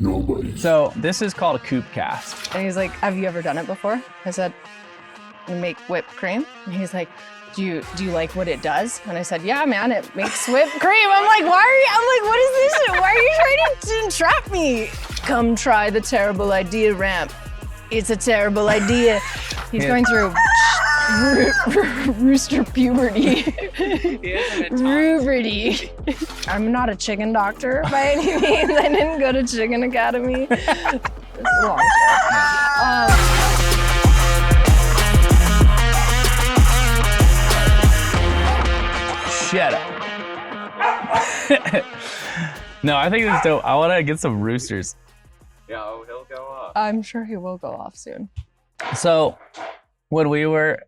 Nobodies. So this is called a coop cast. And he's like, have you ever done it before? I said, you make whipped cream? And he's like, do you like what it does? And I said, yeah, man, it makes whipped cream. I'm like, what is this? Why are you trying to entrap me? Come try the terrible idea ramp. It's a terrible idea. He's going through rooster puberty. Puberty. I'm not a chicken doctor by any means. I didn't go to Chicken Academy. It's a long story. Shut up. No, I think it's dope. I want to get some roosters. Yeah, oh, he'll go off. I'm sure he will go off soon. So when we were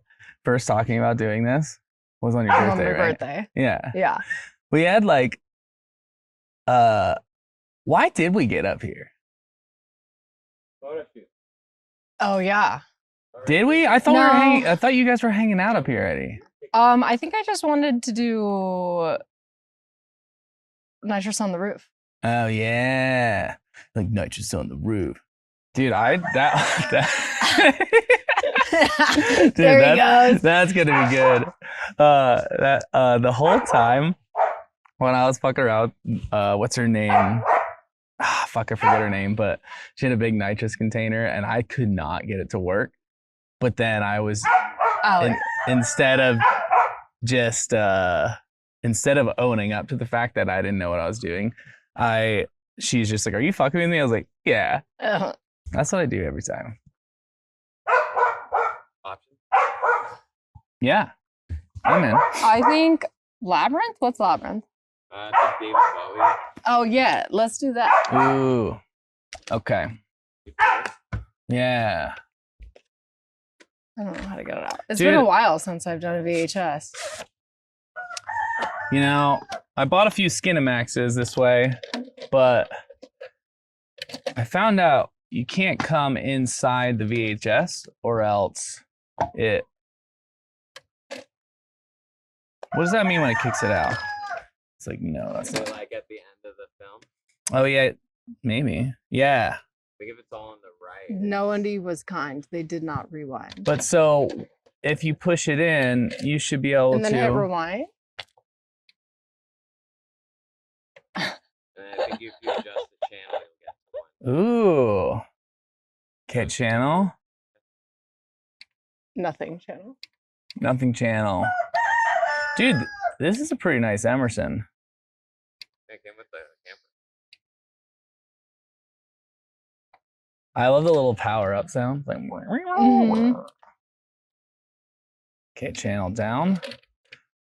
first talking about doing this was on your birthday, On my right? birthday. Yeah. Yeah. We had like, why did we get up here? Photo shoot. Oh yeah. Did we? I thought we were No. hanging. I thought you guys were hanging out up here already. I think I just wanted to do nitrous on the roof. Oh yeah, like nitrous on the roof, dude. That dude, There he goes. That's gonna be good. The whole time when I was fucking around, what's her name? Fuck, I forget her name, but she had a big nitrous container, and I could not get it to work. But then I was instead of owning up to the fact that I didn't know what I was doing, she's just like, "Are you fucking with me?" I was like, "Yeah." That's what I do every time. Option. Yeah. I'm in. I think Labyrinth? What's Labyrinth? I think David Bowie. Oh yeah, let's do that. Ooh. Okay. Yeah. I don't know how to get it out. It's Dude. been a while since I've done a VHS. You know, I bought a few Skinamaxes this way, but I found out you can't come inside the VHS or else it... What does that mean when it kicks it out? It's like, no, that's So not... like at the end of the film, Oh, yeah, maybe. Yeah. like if it's all on the right. Nobody was kind. They did not rewind. But so if you push it in, you should be able And then hit to... rewind. And I think if you adjust the channel, you'll get the one. Ooh. Cat channel? Nothing channel. Nothing channel. Dude, this is a pretty nice Emerson. It came with the camper. I love the little power up sound. Like, Mhm. okay, channel down.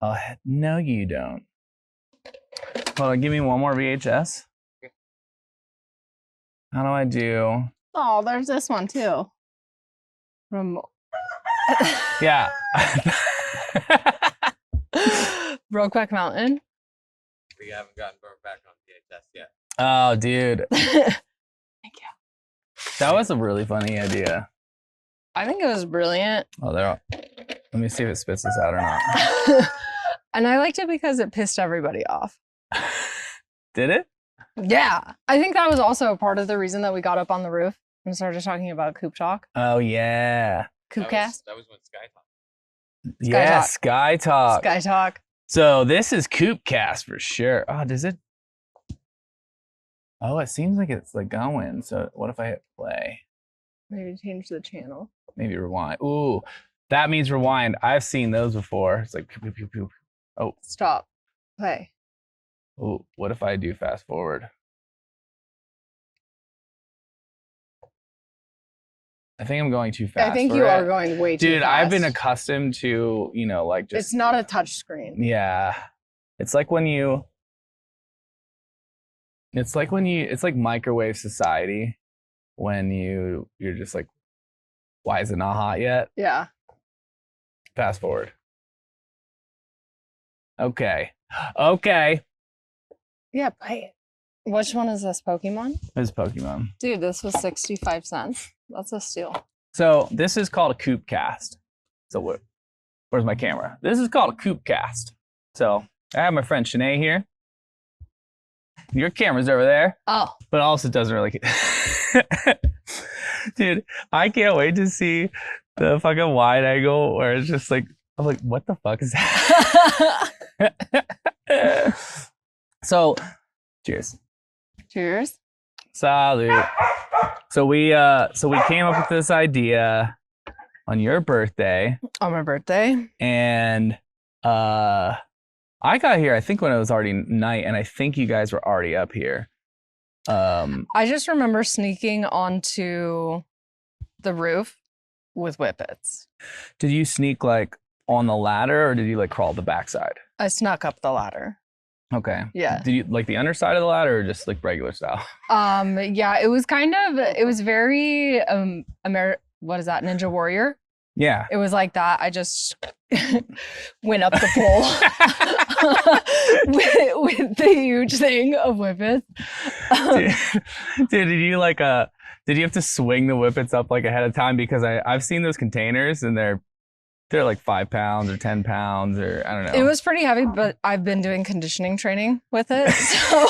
Oh, no, you don't. Hold on, give me one more VHS. How do I do? Oh, there's this one too. Remote. Yeah. Brokeback Mountain. We haven't gotten burned back on VHS yet. Oh, dude. Thank you. That was a really funny idea. I think it was brilliant. Oh, let me see if it spits this out or not. And I liked it because it pissed everybody off. Did it? Yeah. I think that was also a part of the reason that we got up on the roof and started talking about Coop Talk. Oh, yeah. Coopcast? That was when Sky Talk. Yeah, Talk. Sky Talk. Sky Talk. So this is Coopcast for sure. Oh, does it? Oh, it seems like it's like going. So what if I hit play? Maybe change the channel. Maybe rewind. Ooh, that means rewind. I've seen those before. It's like pew, pew, pew, pew. Oh, Stop. Play. ooh, what if I do fast forward? I think I'm going too fast. I think for you it. are going way too Dude, fast. I've been accustomed to, like just. It's not a touch screen. Yeah. It's like it's like microwave society when you're just like, why is it not hot yet? Yeah. Fast forward. Okay. Okay. Yeah, play it. Which one is this, Pokemon? It's Pokemon. Dude, this was 65 cents. That's a steal. So this is called a coop cast. So where's my camera? This is called a coop cast. So I have my friend SHANNAY here. Your camera's over there. Oh. But also doesn't really. Dude, I can't wait to see the fucking wide angle where it's just like, I'm like, what the fuck is that? So, cheers. Cheers. Salute. So we came up with this idea on your birthday. On my birthday. And I got here, I think when it was already night, and I think you guys were already up here. I just remember sneaking onto the roof with whippets. Did you sneak like on the ladder, or did you like crawl the backside? I snuck up the ladder. Okay. Yeah. Did you like the underside of the ladder, or just like regular style? Yeah, it was very what is that, Ninja Warrior? Yeah. It was like that. I just went up the pole with the huge thing of whippets. Dude, did you like did you have to swing the whippets up like ahead of time? Because I've seen those containers and they're like 5 pounds or 10 pounds or I don't know. It was pretty heavy, but I've been doing conditioning training with it. So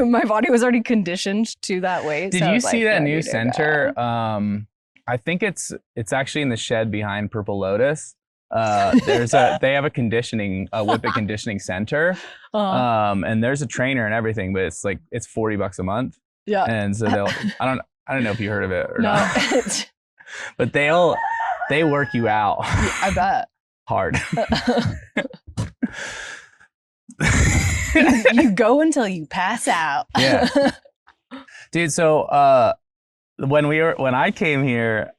my body was already conditioned to that weight. Did so you see that new ready to center? go. I think it's actually in the shed behind Purple Lotus. They have a whippet conditioning center. And there's a trainer and everything, but it's $40 a month. Yeah. And so I don't know if you heard of it or No. not. But they work you out. I bet. Hard. You go until you pass out. Yeah. Dude, so when I came here,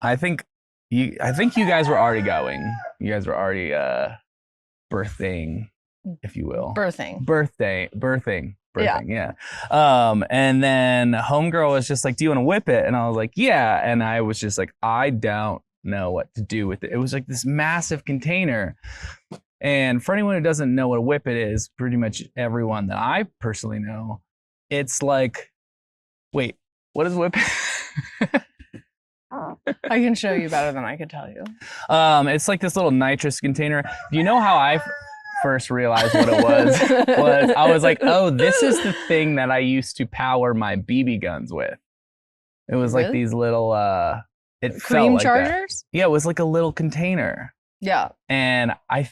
I think you guys were already going. You guys were already birthing, if you will. Birthing. Yeah. And then homegirl was just like, "Do you want to whip it?" And I was like, "Yeah." And I was just like, "I don't know what to do with it." It was like this massive container. And for anyone who doesn't know what a whippet is, pretty much everyone that I personally know, it's like, wait, what is a whippet? I can show you better than I could tell you. It's like this little nitrous container. You know how I first realized what it was I was like, oh, this is the thing that I used to power my BB guns with. It was like these little it felt Cream like chargers? That. Yeah, it was like a little container. Yeah. And I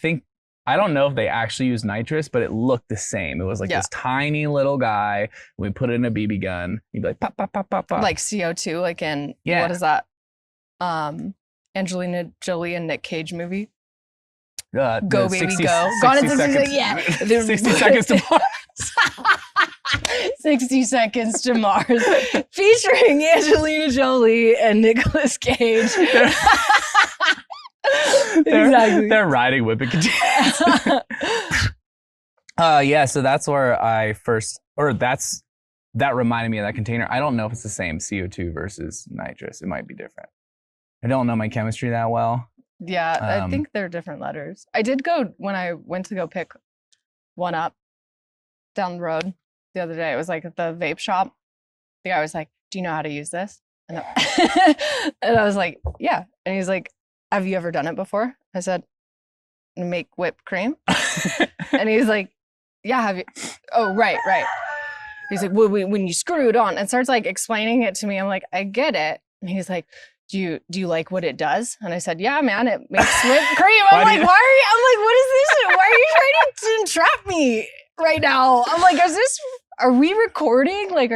don't know if they actually used nitrous, but it looked the same. It was like this tiny little guy. We put it in a BB gun. You'd be like, pop, pop, pop, pop, pop. Like CO2, like in, what is that? Angelina Jolie and Nick Cage movie. Go, baby, go. Gone in 60 seconds. Yeah. 60 seconds to Mars. 60 Seconds to Mars. Featuring Angelina Jolie and Nicolas Cage. Exactly. They're riding whippet containers. Yeah, so that's where that reminded me of that container. I don't know if it's the same CO2 versus nitrous. It might be different. I don't know my chemistry that well. Yeah, I think they're different letters. I did go when I went to go pick one up down the road the other day. It was like at the vape shop. The guy was like, "Do you know how to use this?" And I was like, "Yeah." And he's like, "Have you ever done it before?" I said, "Make whipped cream." And he's like, "Yeah, have you?" "Oh, right." He's like, "Well, when you screw it on," and starts like explaining it to me. I'm like, "I get it." And he's like, Do you like what it does?" And I said, "Yeah, man, it makes whipped cream." I'm like, "What is this? Why are you trying to entrap me right now?" I'm like, are we recording? Like,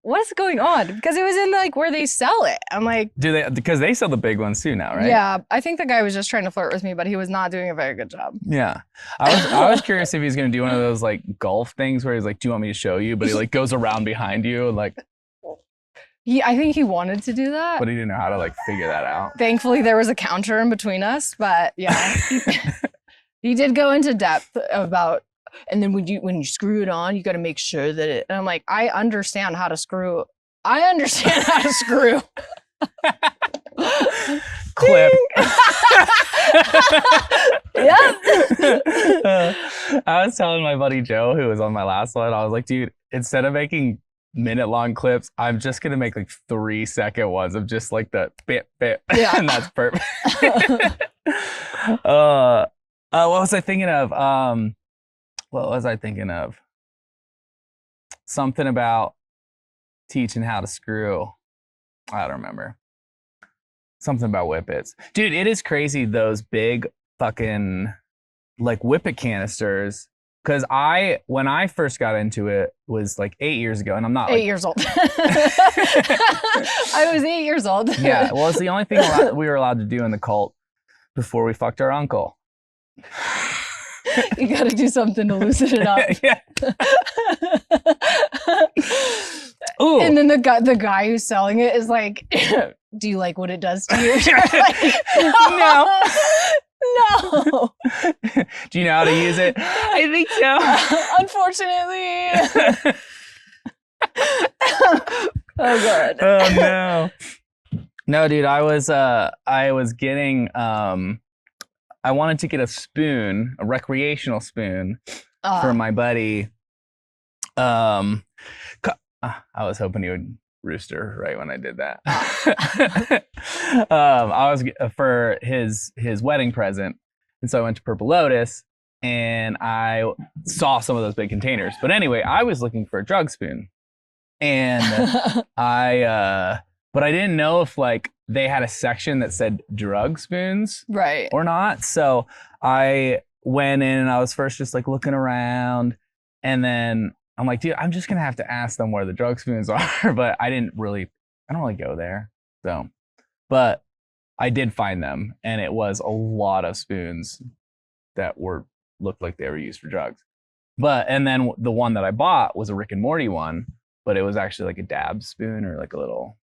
what's going on? Because it was in like where they sell it. I'm like, because they sell the big ones too now, right? Yeah, I think the guy was just trying to flirt with me, but he was not doing a very good job. Yeah. I was curious if he's going to do one of those like golf things where he's like, "Do you want me to show you?" But he like goes around behind you and like. I think he wanted to do that. But he didn't know how to like figure that out. Thankfully, there was a counter in between us, but yeah. He did go into depth about, and then when you screw it on, you got to make sure that it, and I'm like, I understand how to screw. Clip. Yep. I was telling my buddy Joe, who was on my last one, I was like, dude, instead of making minute-long clips, I'm just gonna make like 3-second ones of just like the bit, yeah. And that's perfect. What was I thinking of? something about teaching how to screw. I don't remember. Something about whippets. Dude, it is crazy, those big fucking like whippet canisters. Because when I first got into it was like 8 years ago, and I'm not 8 years old. I was 8 years old. Yeah, well, it's the only thing we were allowed to do in the cult before we fucked our uncle. You got to do something to loosen it up. Yeah. Ooh. And then the guy who's selling it is like, "Do you like what it does to you?" Like, No. No. Do you know how to use it? I think Unfortunately. Oh god. Oh no. No, dude, I was getting I wanted to get a spoon, a recreational spoon for my buddy. I was hoping he would rooster right when I did that. I was for his wedding present, and so I went to Purple Lotus and I saw some of those big containers. But anyway, I was looking for a drug spoon, and but I didn't know if like they had a section that said drug spoons, right, or not. So I went in and I was first just like looking around, and then I'm like, dude, I'm just gonna have to ask them where the drug spoons are. But I don't really go there. So, but I did find them, and it was a lot of spoons that looked like they were used for drugs. And then the one that I bought was a Rick and Morty one, but it was actually like a dab spoon, or like a little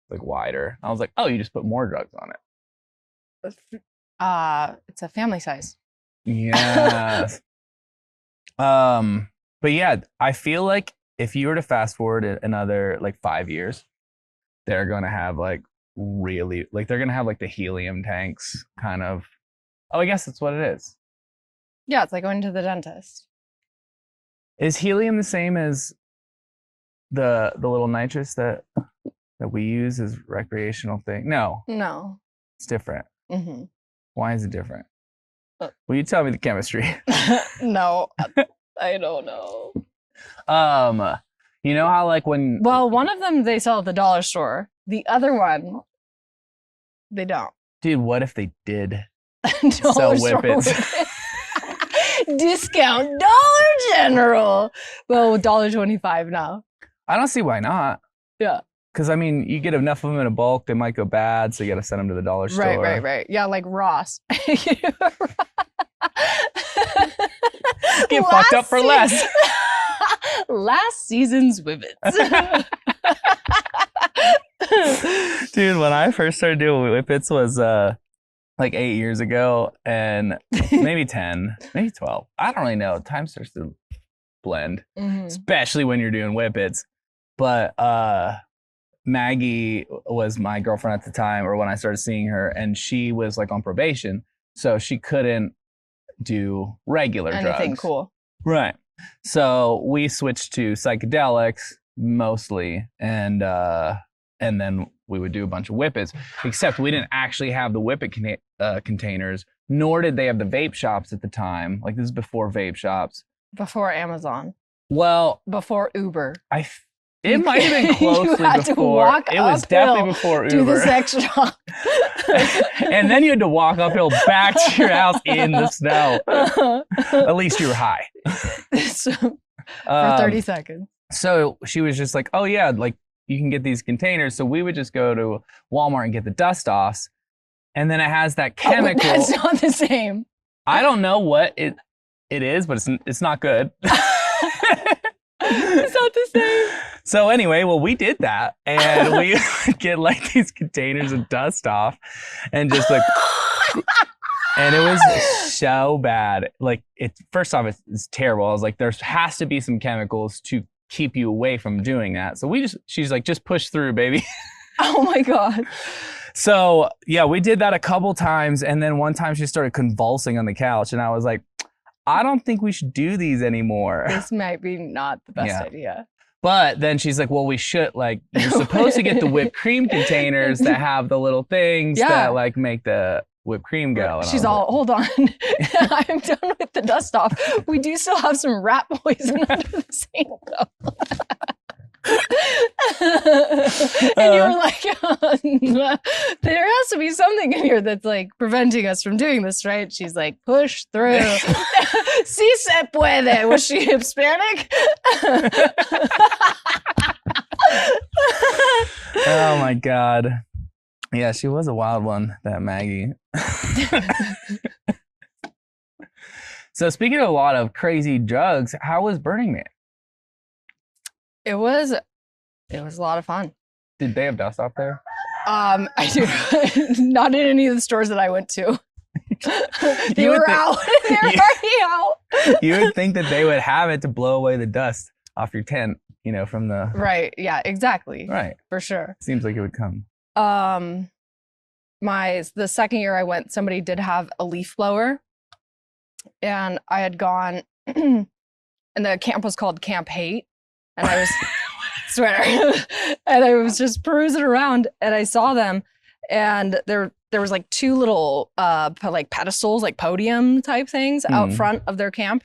like wider. I was like, oh, you just put more drugs on it. It's a family size. Yeah. But yeah, I feel like if you were to fast forward another like 5 years, they're gonna have like really like they're gonna have like the helium tanks kind of. Oh, I guess that's what it is. Yeah, it's like going to the dentist. Is helium the same as the little nitrous that we use as recreational thing? No, it's different. Mm-hmm. Why is it different? Will you tell me the chemistry? No, I don't know. You know how like when one of them they sell at the dollar store. The other one, they don't. Dude, what if they did Dollar sell whippets? Discount Dollar General. Well, $1.25 now. I don't see why not. Yeah. Because I mean, you get enough of them in a bulk, they might go bad, so you got to send them to the dollar store. Right. Yeah, like Ross. Get fucked up for less. Last season's whippets. Dude, when I first started doing whippets was like 8 years ago, and maybe 10, maybe 12. I don't really know. Time starts to blend, especially when you're doing whippets. But Maggie was my girlfriend at the time, or when I started seeing her, and she was like on probation, so she couldn't do regular Anything drugs. Cool. Right. So we switched to psychedelics mostly, and then we would do a bunch of whippets, except we didn't actually have the whippet containers, nor did they have the vape shops at the time. Like, this is before vape shops. Before Amazon. Well, before Uber. It might have been closely before. It was definitely before Uber. Do the sex shop. And then you had to walk uphill back to your house in the snow. At least you were high. For 30 seconds. So she was just like, oh yeah, like you can get these containers. So we would just go to Walmart and get the dust offs. And then it has that chemical. Oh, that's not the same. I don't know what it is, but it's not good. It's not the same. So anyway, well, we did that, and we would get like these containers of dust off, and just like, and it was so bad. Like, first off, it's terrible. I was like, there has to be some chemicals to keep you away from doing that. So she's like, just push through, baby. Oh my God. So yeah, we did that a couple times, and then one time she started convulsing on the couch, and I was like, I don't think we should do these anymore. This might be not the best idea. But then she's like, well, we should, like, you're supposed to get the whipped cream containers that have the little things that like make the whipped cream go. And I She's was all, hold on. I'm done with the dust off. We do still have some rat poison under the sink, though. And you were like, there has to be something in here that's like preventing us from doing this, right? She's like, push through. Si se puede. Was she Hispanic? Oh my God. Yeah, she was a wild one, that Maggie. So speaking of a lot of crazy drugs, how was Burning Man? It was a lot of fun. Did they have dust off there? I do not in any of the stores that I went to. They were out. They were already out. You would think that they would have it to blow away the dust off your tent, you know, from the Right. Yeah, exactly. right. For sure. Seems like it would come. The second year I went, somebody did have a leaf blower, and I had gone, and the camp was called Camp Hate, and I was swear, and I was just perusing around, and I saw them, and there was like two little like pedestals, like podium type things out front of their camp,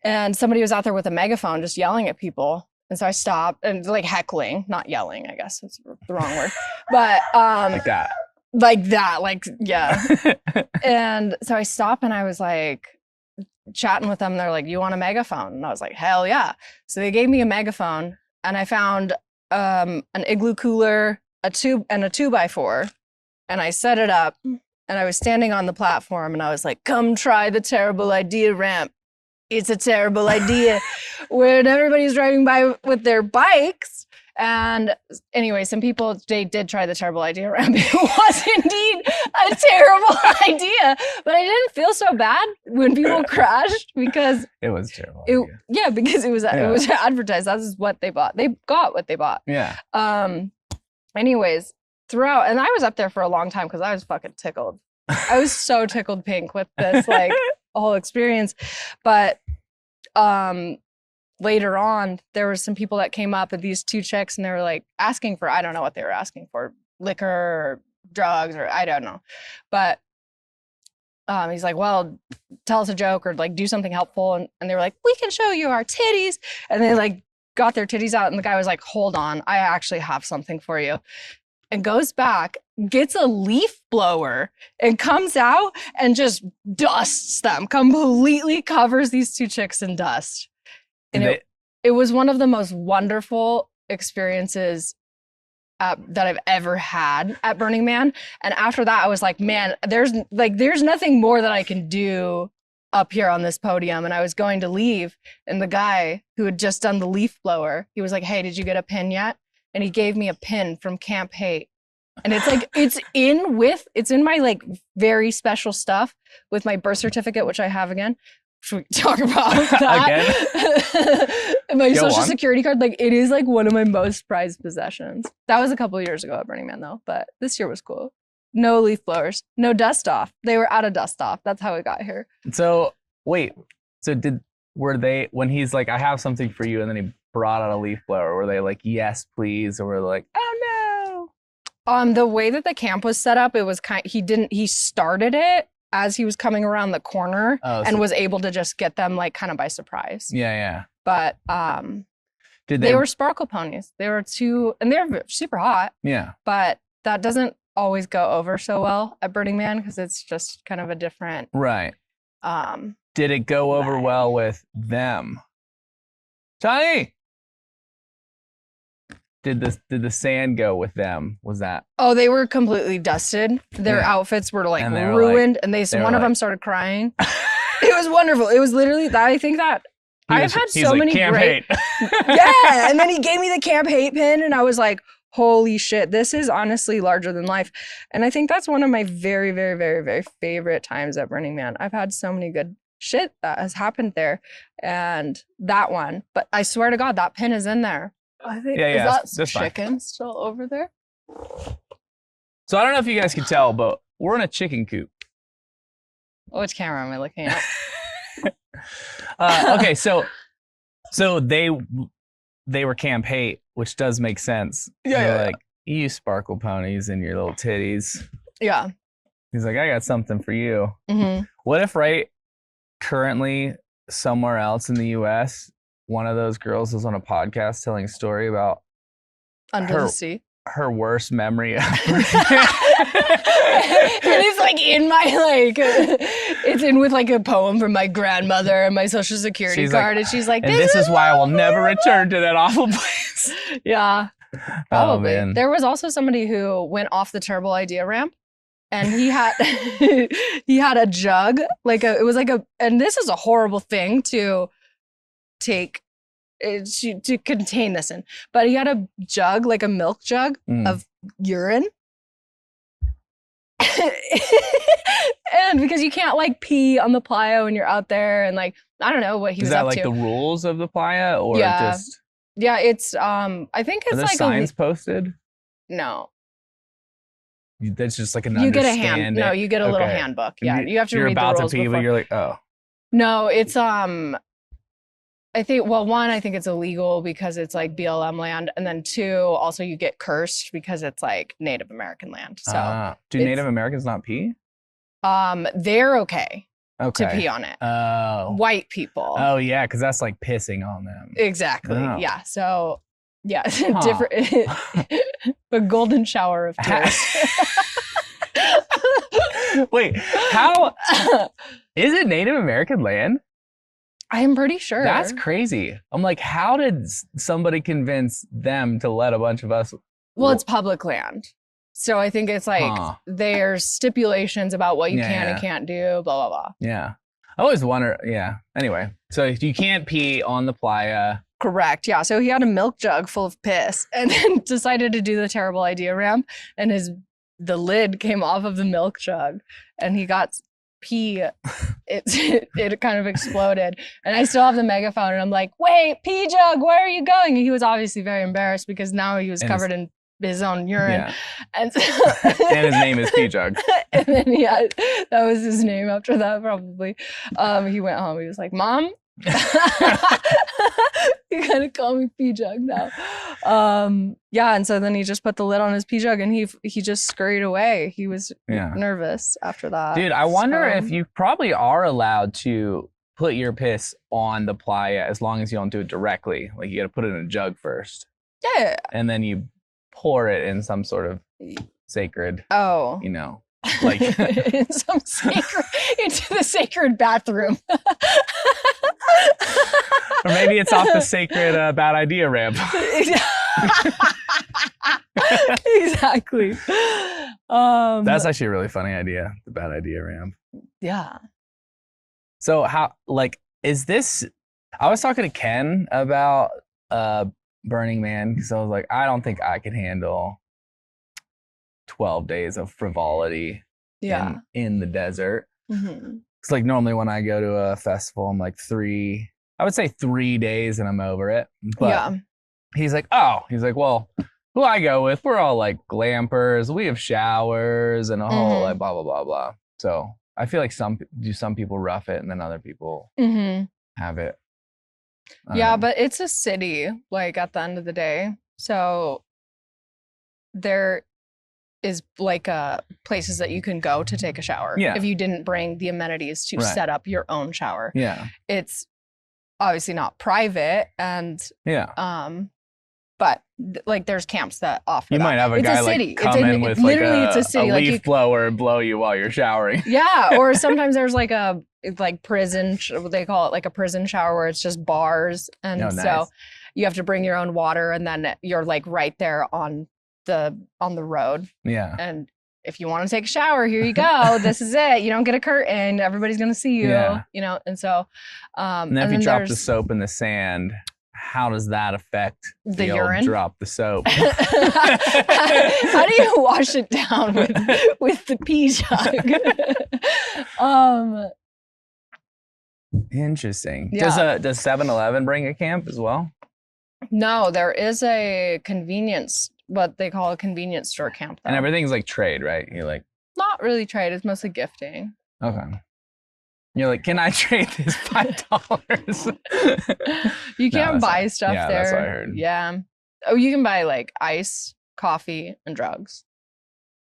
and somebody was out there with a megaphone just yelling at people. And so I stopped and like heckling, not yelling, I guess that's the wrong word, but Like that. Yeah. And so I stopped and I was like chatting with them. They're like, "You want a megaphone?" And I was like, "Hell yeah!" So they gave me a megaphone, and I found an igloo cooler, a 2x4, and I set it up. And I was standing on the platform, and I was like, "Come try the terrible idea ramp. It's a terrible idea," when everybody's driving by with their bikes. And anyway, some people, they did try the terrible idea ramp. It was indeed a terrible idea, but I didn't feel so bad when people crashed because it was terrible. yeah, because it was advertised. That's what they bought. They got what they bought. Yeah. Anyways, throughout, and I was up there for a long time because I was fucking tickled. I was so tickled pink with this like whole experience. But later on, there were some people that came up, and these two chicks, and they were like asking for, I don't know what they were asking for, liquor or drugs, or I don't know. But he's like, "Well, tell us a joke or like do something helpful." And they were like, "We can show you our titties." And they like got their titties out, and the guy was like, "Hold on, I actually have something for you." And goes back, gets a leaf blower, and comes out and just dusts them, completely covers these two chicks in dust. And it was one of the most wonderful experiences that I've ever had at Burning Man. And after that, I was like, man, there's nothing more that I can do up here on this podium. And I was going to leave, and the guy who had just done the leaf blower, he was like, "Hey, did you get a pin yet?" And he gave me a pin from Camp Hate. And it's like, it's in my like very special stuff with my birth certificate, which I have again. Should we talk about that? My social security card, like it is like one of my most prized possessions. That was a couple of years ago at Burning Man though, but this year was cool. No leaf blowers, no dust off. They were out of dust off. That's how it got here. So wait, were they, when he's like, "I have something for you," and then he brought out a leaf blower, were they like, "Yes, please," or were they like, "Oh no"? The way that the camp was set up, it was he started it as he was coming around the corner and was able to just get them like kind of by surprise. Yeah. But they were sparkle ponies. They were and they're super hot. Yeah. But that doesn't always go over so well at Burning Man because it's just kind of a different. Right. Did it go over well with them? SHANNAY! Did the sand go with them? Was that? Oh, they were completely dusted. Their outfits were like ruined, and one of them started crying. It was wonderful. It was literally that. I think that I've had so many great. Yeah, and then he gave me the Camp Hate pin, and I was like, "Holy shit, this is honestly larger than life." And I think that's one of my very, very, very, very favorite times at Burning Man. I've had so many good shit that has happened there, and that one. But I swear to God, that pin is in there. I think is that chicken still over there? So I don't know if you guys can tell, but we're in a chicken coop. Which camera am I looking at? Okay, so they were Camp Hate, which does make sense. Yeah. Like, you sparkle ponies and your little titties. Yeah. He's like, I got something for you. Mm-hmm. What if currently somewhere else in the U.S., one of those girls was on a podcast telling a story about Under the sea. her worst memory ever. And it's like in my it's in with like a poem from my grandmother and my social security card, and she's like, and this is why I will never return to that awful place. Yeah, probably. Oh, man. There was also somebody who went off the terrible idea ramp, and he had he had a jug, and this is a horrible thing to take. To contain this in, but he had a jug, like a milk jug of urine. And because you can't like pee on the playa when you're out there, and like I don't know what he was up to. Is that like the rules of the playa, or just? Yeah, it's I think it's like signs posted. No, that's just like an you get a hand. No, you get a little handbook. Yeah, you have to read the rules. You're about to pee, but you're like, oh. No, it's I think it's illegal because it's like BLM land, and then 2, also you get cursed because it's like Native American land. So do Native Americans not pee? They're okay to pee on it. Oh, white people. Oh yeah, because that's like pissing on them. Exactly. Oh. Yeah. So yeah, different. A golden shower of tears. Wait, how is it Native American land? I am pretty sure. That's crazy. I'm like, how did somebody convince them to let a bunch of us? Well, it's public land. So I think it's like there's stipulations about what you can and can't do, blah, blah, blah. Yeah. I always wonder. Yeah. Anyway, so you can't pee on the playa. Correct. Yeah. So he had a milk jug full of piss and then decided to do the terrible idea ramp, and the lid came off of the milk jug and he got pee. It kind of exploded, and I still have the megaphone, and I'm like, wait, pee jug, where are you going? And he was obviously very embarrassed because now he was covered in his own urine. And, and his name is Pee Jug. And then that was his name after that, probably. He went home, he was like, Mom, you gotta call me Pee Jug now. And so then he just put the lid on his pee jug, and he just scurried away. He was nervous after that. Dude, I wonder if you probably are allowed to put your piss on the playa as long as you don't do it directly. Like you gotta put it in a jug first. Yeah. And then you pour it in some sort of sacred, like in some into the sacred bathroom. Or maybe it's off the sacred bad idea ramp. Exactly. That's actually a really funny idea, the bad idea ramp. Yeah. So how, like, is this, I was talking to Ken about Burning Man, because I was like, I don't think I could handle 12 days of frivolity in the desert. Mm-hmm. It's like normally when I go to a festival, I'm like 3 days and I'm over it. But he's like, well, who I go with, we're all like glampers. We have showers and a whole like blah, blah, blah, blah. So I feel like some people rough it and then other people have it. But it's a city, like at the end of the day. So there is like places that you can go to take a shower if you didn't bring the amenities to set up your own shower. Yeah. It's obviously not private, and but like there's camps that offer you that. Might have a guy like come in with like it's a leaf blower and blow you while you're showering. Yeah, or sometimes there's like a prison, they call it like a prison shower, where it's just bars, and so you have to bring your own water, and then you're like right there on the road. Yeah. And if you want to take a shower, here you go. This is it. You don't get a curtain. Everybody's gonna see you. And so and then if you drop the soap in the sand, how does that affect the urine? Drop the soap. How do you wash it down with the pee jug? Interesting. Does 7-Eleven bring a camp as well? No, there is a convenience, what they call a convenience store camp, though. And everything's like trade, right? You're like, not really trade, it's mostly gifting. Okay. You're like, can I trade this $5? You can't buy stuff there. That's what I heard. Yeah. Oh, you can buy like ice, coffee, and drugs.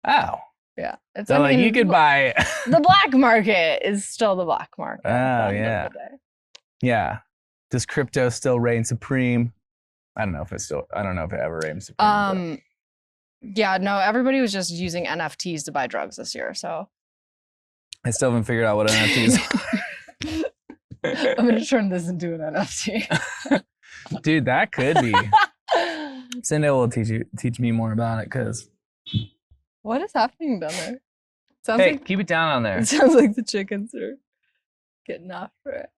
Oh. Yeah. It's, So like you could buy. the black market is still the black market. Oh, at the end of yeah. the day. Yeah. Does crypto still reign supreme? I don't know if it ever reigns supreme. Yeah, no, everybody was just using NFTs to buy drugs this year. So I still haven't figured out what NFTs are. I'm gonna turn this into an NFT. Dude, that could be. Cindy will teach me more about it because. What is happening down there? Sounds Hey, like keep it down on there. it sounds like the chickens are getting after it.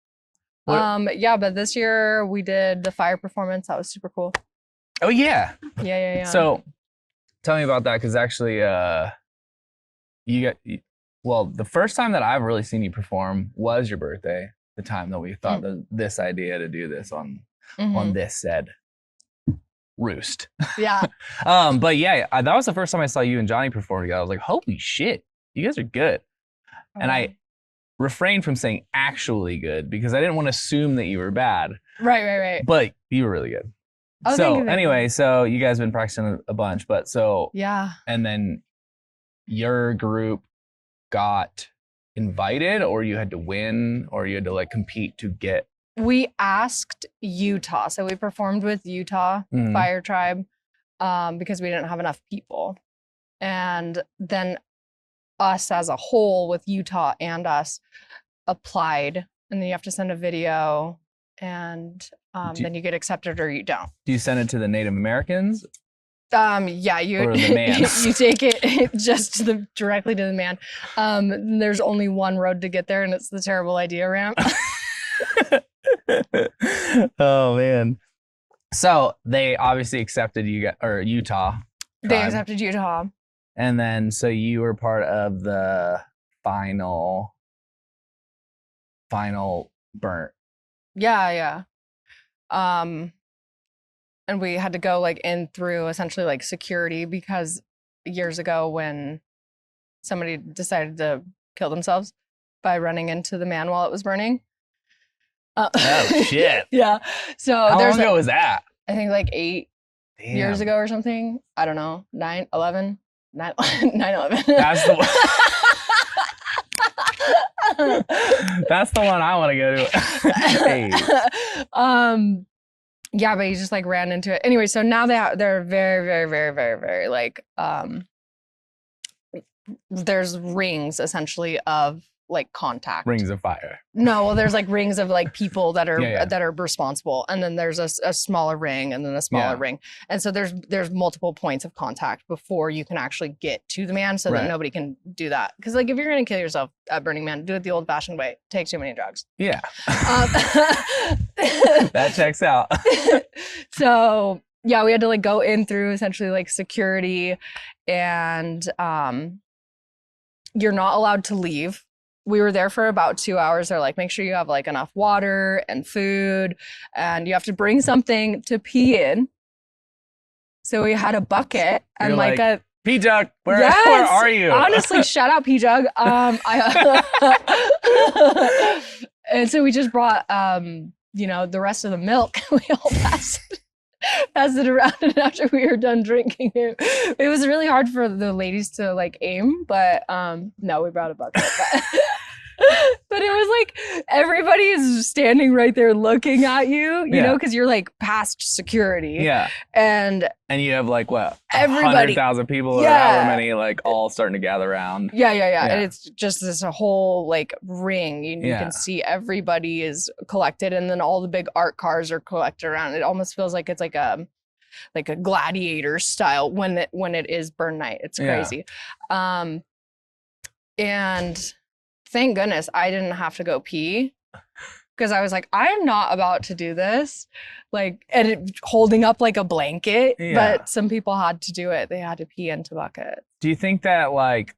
What? Yeah, but this year we did the fire performance. That was super cool. Oh yeah. Yeah. So, tell me about that because actually, the first time that I've really seen you perform was your birthday. The time that we thought this idea to do this on this said roost. Yeah. But yeah, that was the first time I saw you and Johnny perform together. I was like, holy shit, you guys are good. And I refrained from saying actually good because I didn't want to assume that you were bad. Right. But you were really good. Oh, so thank you. anyway, so you guys have been practicing a bunch, but so Yeah. and then your group got invited, or you had to win, or you had to like compete to get. We asked Utah, so we performed with Utah Fire Tribe because we didn't have enough people, and then us as a whole with Utah and us applied, and then you have to send a video, and then you get accepted or you don't. Do you send it to the Native Americans? Yeah, or the man? you take it just directly to the man. There's only one road to get there, and it's the terrible idea ramp. Oh man. So they obviously accepted you or Utah. They tribe. accepted Utah. And then so you were part of the final burnt. Yeah. And we had to go like in through essentially like security because years ago when somebody decided to kill themselves by running into the man while it was burning. Oh shit. Yeah. So how long ago was that? I think like 8 years ago or something. I don't know. 9/11. 9/11. That's the one. That's the one I want to go to. Hey. Yeah, but he just like ran into it. Anyway, so now they're very like there's rings essentially of like contact. Rings of fire. No, well, there's like rings of like people that are Yeah. that are responsible, and then there's a smaller ring, and then a smaller ring, and so there's multiple points of contact before you can actually get to the man, so that nobody can do that. Because like if you're gonna kill yourself at Burning Man, do it the old-fashioned way. Take too many drugs. Yeah. That checks out. So yeah, we had to like go in through essentially like security, and you're not allowed to leave. We were there for about 2 hours. They're like, make sure you have like enough water and food, and you have to bring something to pee in. So we had a bucket and like a pee jug. Where are you? Honestly, shout out pee jug. And so we just brought the rest of the milk. We all passed it around, and after we were done drinking it was really hard for the ladies to like aim, but no, we brought a bucket. But it was like everybody is standing right there looking at you, you know, because you're like past security. Yeah. And you have like what? Everybody. 100,000 people or however many, like all starting to gather around. Yeah. And it's just this whole like ring. You can see everybody is collected, and then all the big art cars are collected around. It almost feels like it's like a gladiator style when it is burn night. It's crazy. And thank goodness I didn't have to go pee, because I was like, I am not about to do this, like, and holding up like a blanket. But some people had to do it. They had to pee into buckets. Do you think that like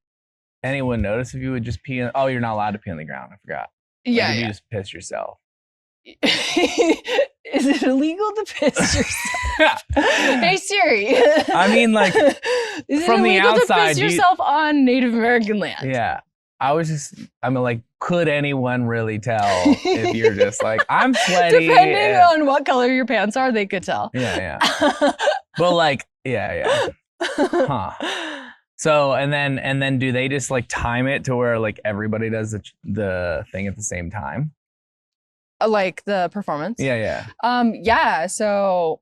anyone noticed if you would just pee in? Oh, you're not allowed to pee on the ground. I forgot. Yeah. You just piss yourself. Is it illegal to piss yourself? Hey Siri. I mean, like, is from it the illegal outside, to piss yourself on Native American land? Yeah. I mean, like, could anyone really tell if you're just like, I'm sweaty? Depending on what color your pants are, they could tell. Yeah. But like, yeah. Huh. So and then do they just like time it to where like everybody does the thing at the same time? Like the performance? Yeah. Yeah. So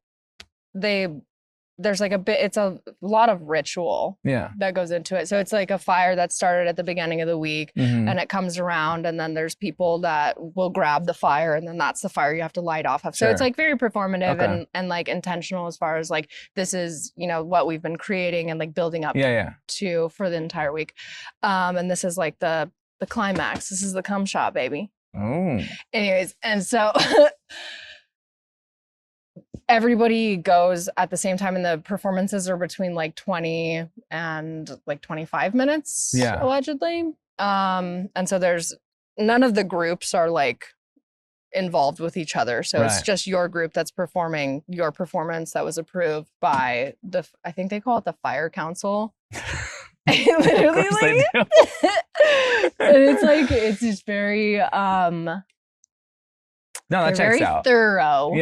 there's like it's a lot of ritual that goes into it. So it's like a fire that started at the beginning of the week and it comes around, and then there's people that will grab the fire, and then that's the fire you have to light off of. So it's like very performative and like intentional as far as like this is, you know, what we've been creating and like building up to for the entire week. And this is like the climax. This is the cum shot, baby. Oh. Anyways, and so everybody goes at the same time, and the performances are between like 20 and like 25 minutes, allegedly. And so there's none of the groups are like involved with each other. So it's just your group that's performing your performance that was approved by I think they call it the Fire Council. Literally, like, and it's like, it's just very, no, that checks out. Thorough.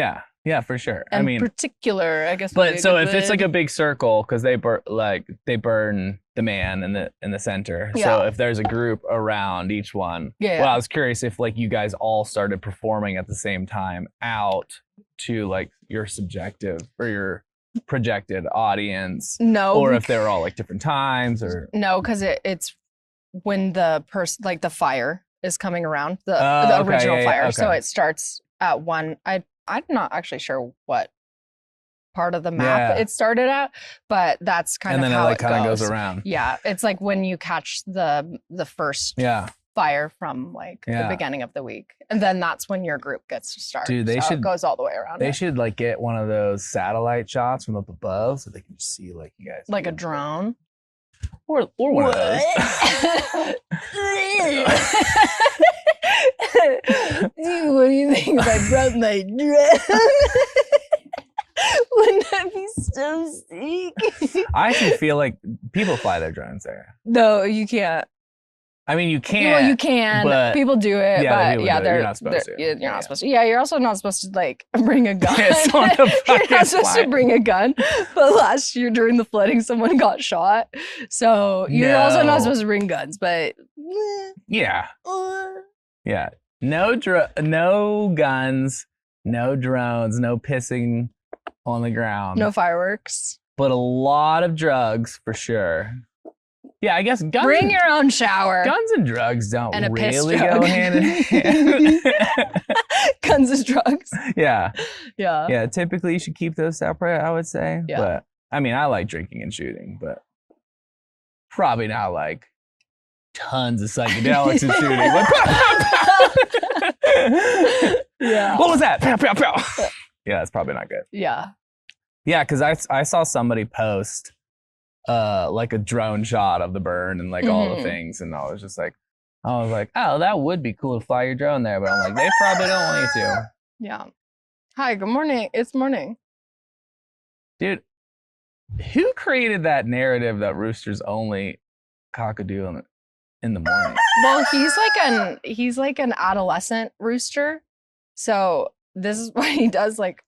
Yeah, for sure. And I mean, particular, I guess. But so if it's like a big circle, because they burn the man in the center. Yeah. So if there's a group around each one, well, I was curious if like you guys all started performing at the same time out to like your subjective or your projected audience. No. Or if they were all like different times or. No, because it's when the person, like the fire is coming around, the original fire. Okay. So it starts at one. I'm not actually sure what part of the map it started at, but that's kind of how it kind of goes around. Yeah, it's like when you catch the first fire from like the beginning of the week, and then that's when your group gets to start. Dude, it goes all the way around. They should like get one of those satellite shots from up above so they can just see like you guys. Like a drone. Or one of those. What do you think if I brought my drone? Wouldn't that be so sick? I actually feel like people fly their drones there. No, you can't. I mean, you can. Well, you can. But people do it. But yeah, you're not supposed to. You're not supposed to. Yeah, you're also not supposed to like bring a gun. You're not supposed to bring a gun. But last year during the flooding, someone got shot. So you're also not supposed to bring guns. But yeah. No guns, no drones, no pissing on the ground. No fireworks. But a lot of drugs for sure. Yeah, I guess guns. Bring your own shower. Guns and drugs don't and really go hand in hand. Guns and drugs. Yeah. Yeah. Yeah. Typically, you should keep those separate, I would say. Yeah. But I mean, I like drinking and shooting, but probably not like tons of psychedelics and shooting. Yeah. What was that? Pow, pow, pow. Yeah, that's probably not good. Yeah. Yeah, because I saw somebody post like a drone shot of the burn and like all the things, and I was like, oh, that would be cool to fly your drone there, but I'm like, they probably don't want you to. Yeah. Hi, good morning. It's morning. Dude, who created that narrative that roosters only cock-a-doodle in the morning? Well, he's like an adolescent rooster. So this is what he does like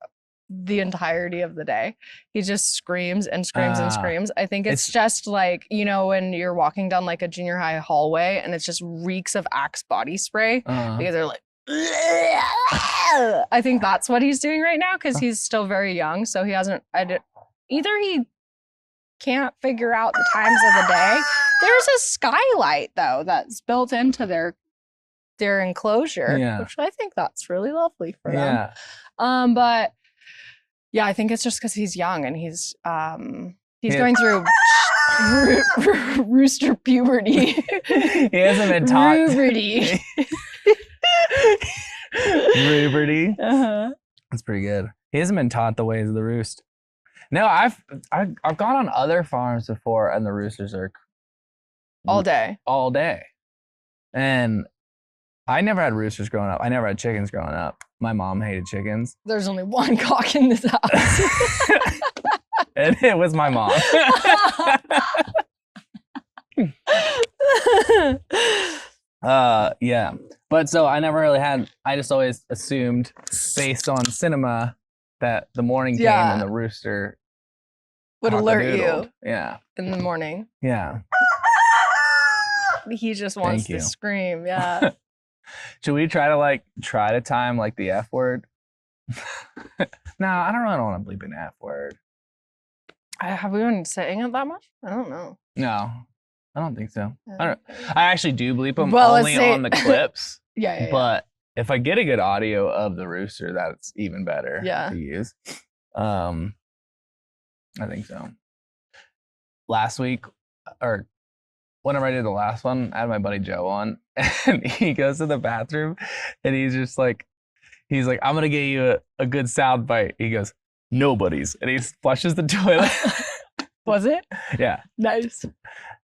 the entirety of the day. He just screams and screams and screams. I think it's just like, you know, when you're walking down like a junior high hallway and it's just reeks of Axe body spray because they're like, I think that's what he's doing right now because he's still very young. So he hasn't, either he can't figure out the times of the day. There's a skylight though that's built into their enclosure, which I think that's really lovely for them. But yeah, I think it's just because he's young and he's going through rooster puberty. He hasn't been taught. Puberty. Puberty. That's pretty good. He hasn't been taught the ways of the roost. No, I've gone on other farms before, and the roosters are all day. And I never had roosters growing up. I never had chickens growing up. My mom hated chickens. There's only one cock in this house. And it was my mom. Yeah. But so I never really I just always assumed based on cinema that the morning came and the rooster Would alert you cock-a-doodled. Yeah. in the morning. Yeah. He just wants Thank you. to scream. Yeah. Should we try to time like the F word? No, I don't really want to bleep an F word. Have we been saying it that much? I don't know. No, I don't think so. I actually do bleep them Well, let's only say- on the clips. Yeah. But if I get a good audio of the rooster, that's even better Yeah. to use. I think so. Last week, or whenever I did the last one, I had my buddy Joe on, and he goes to the bathroom, and he's like, I'm gonna get you a good sound bite. He goes, "Nobody's," and he flushes the toilet. Was it? Yeah. Nice.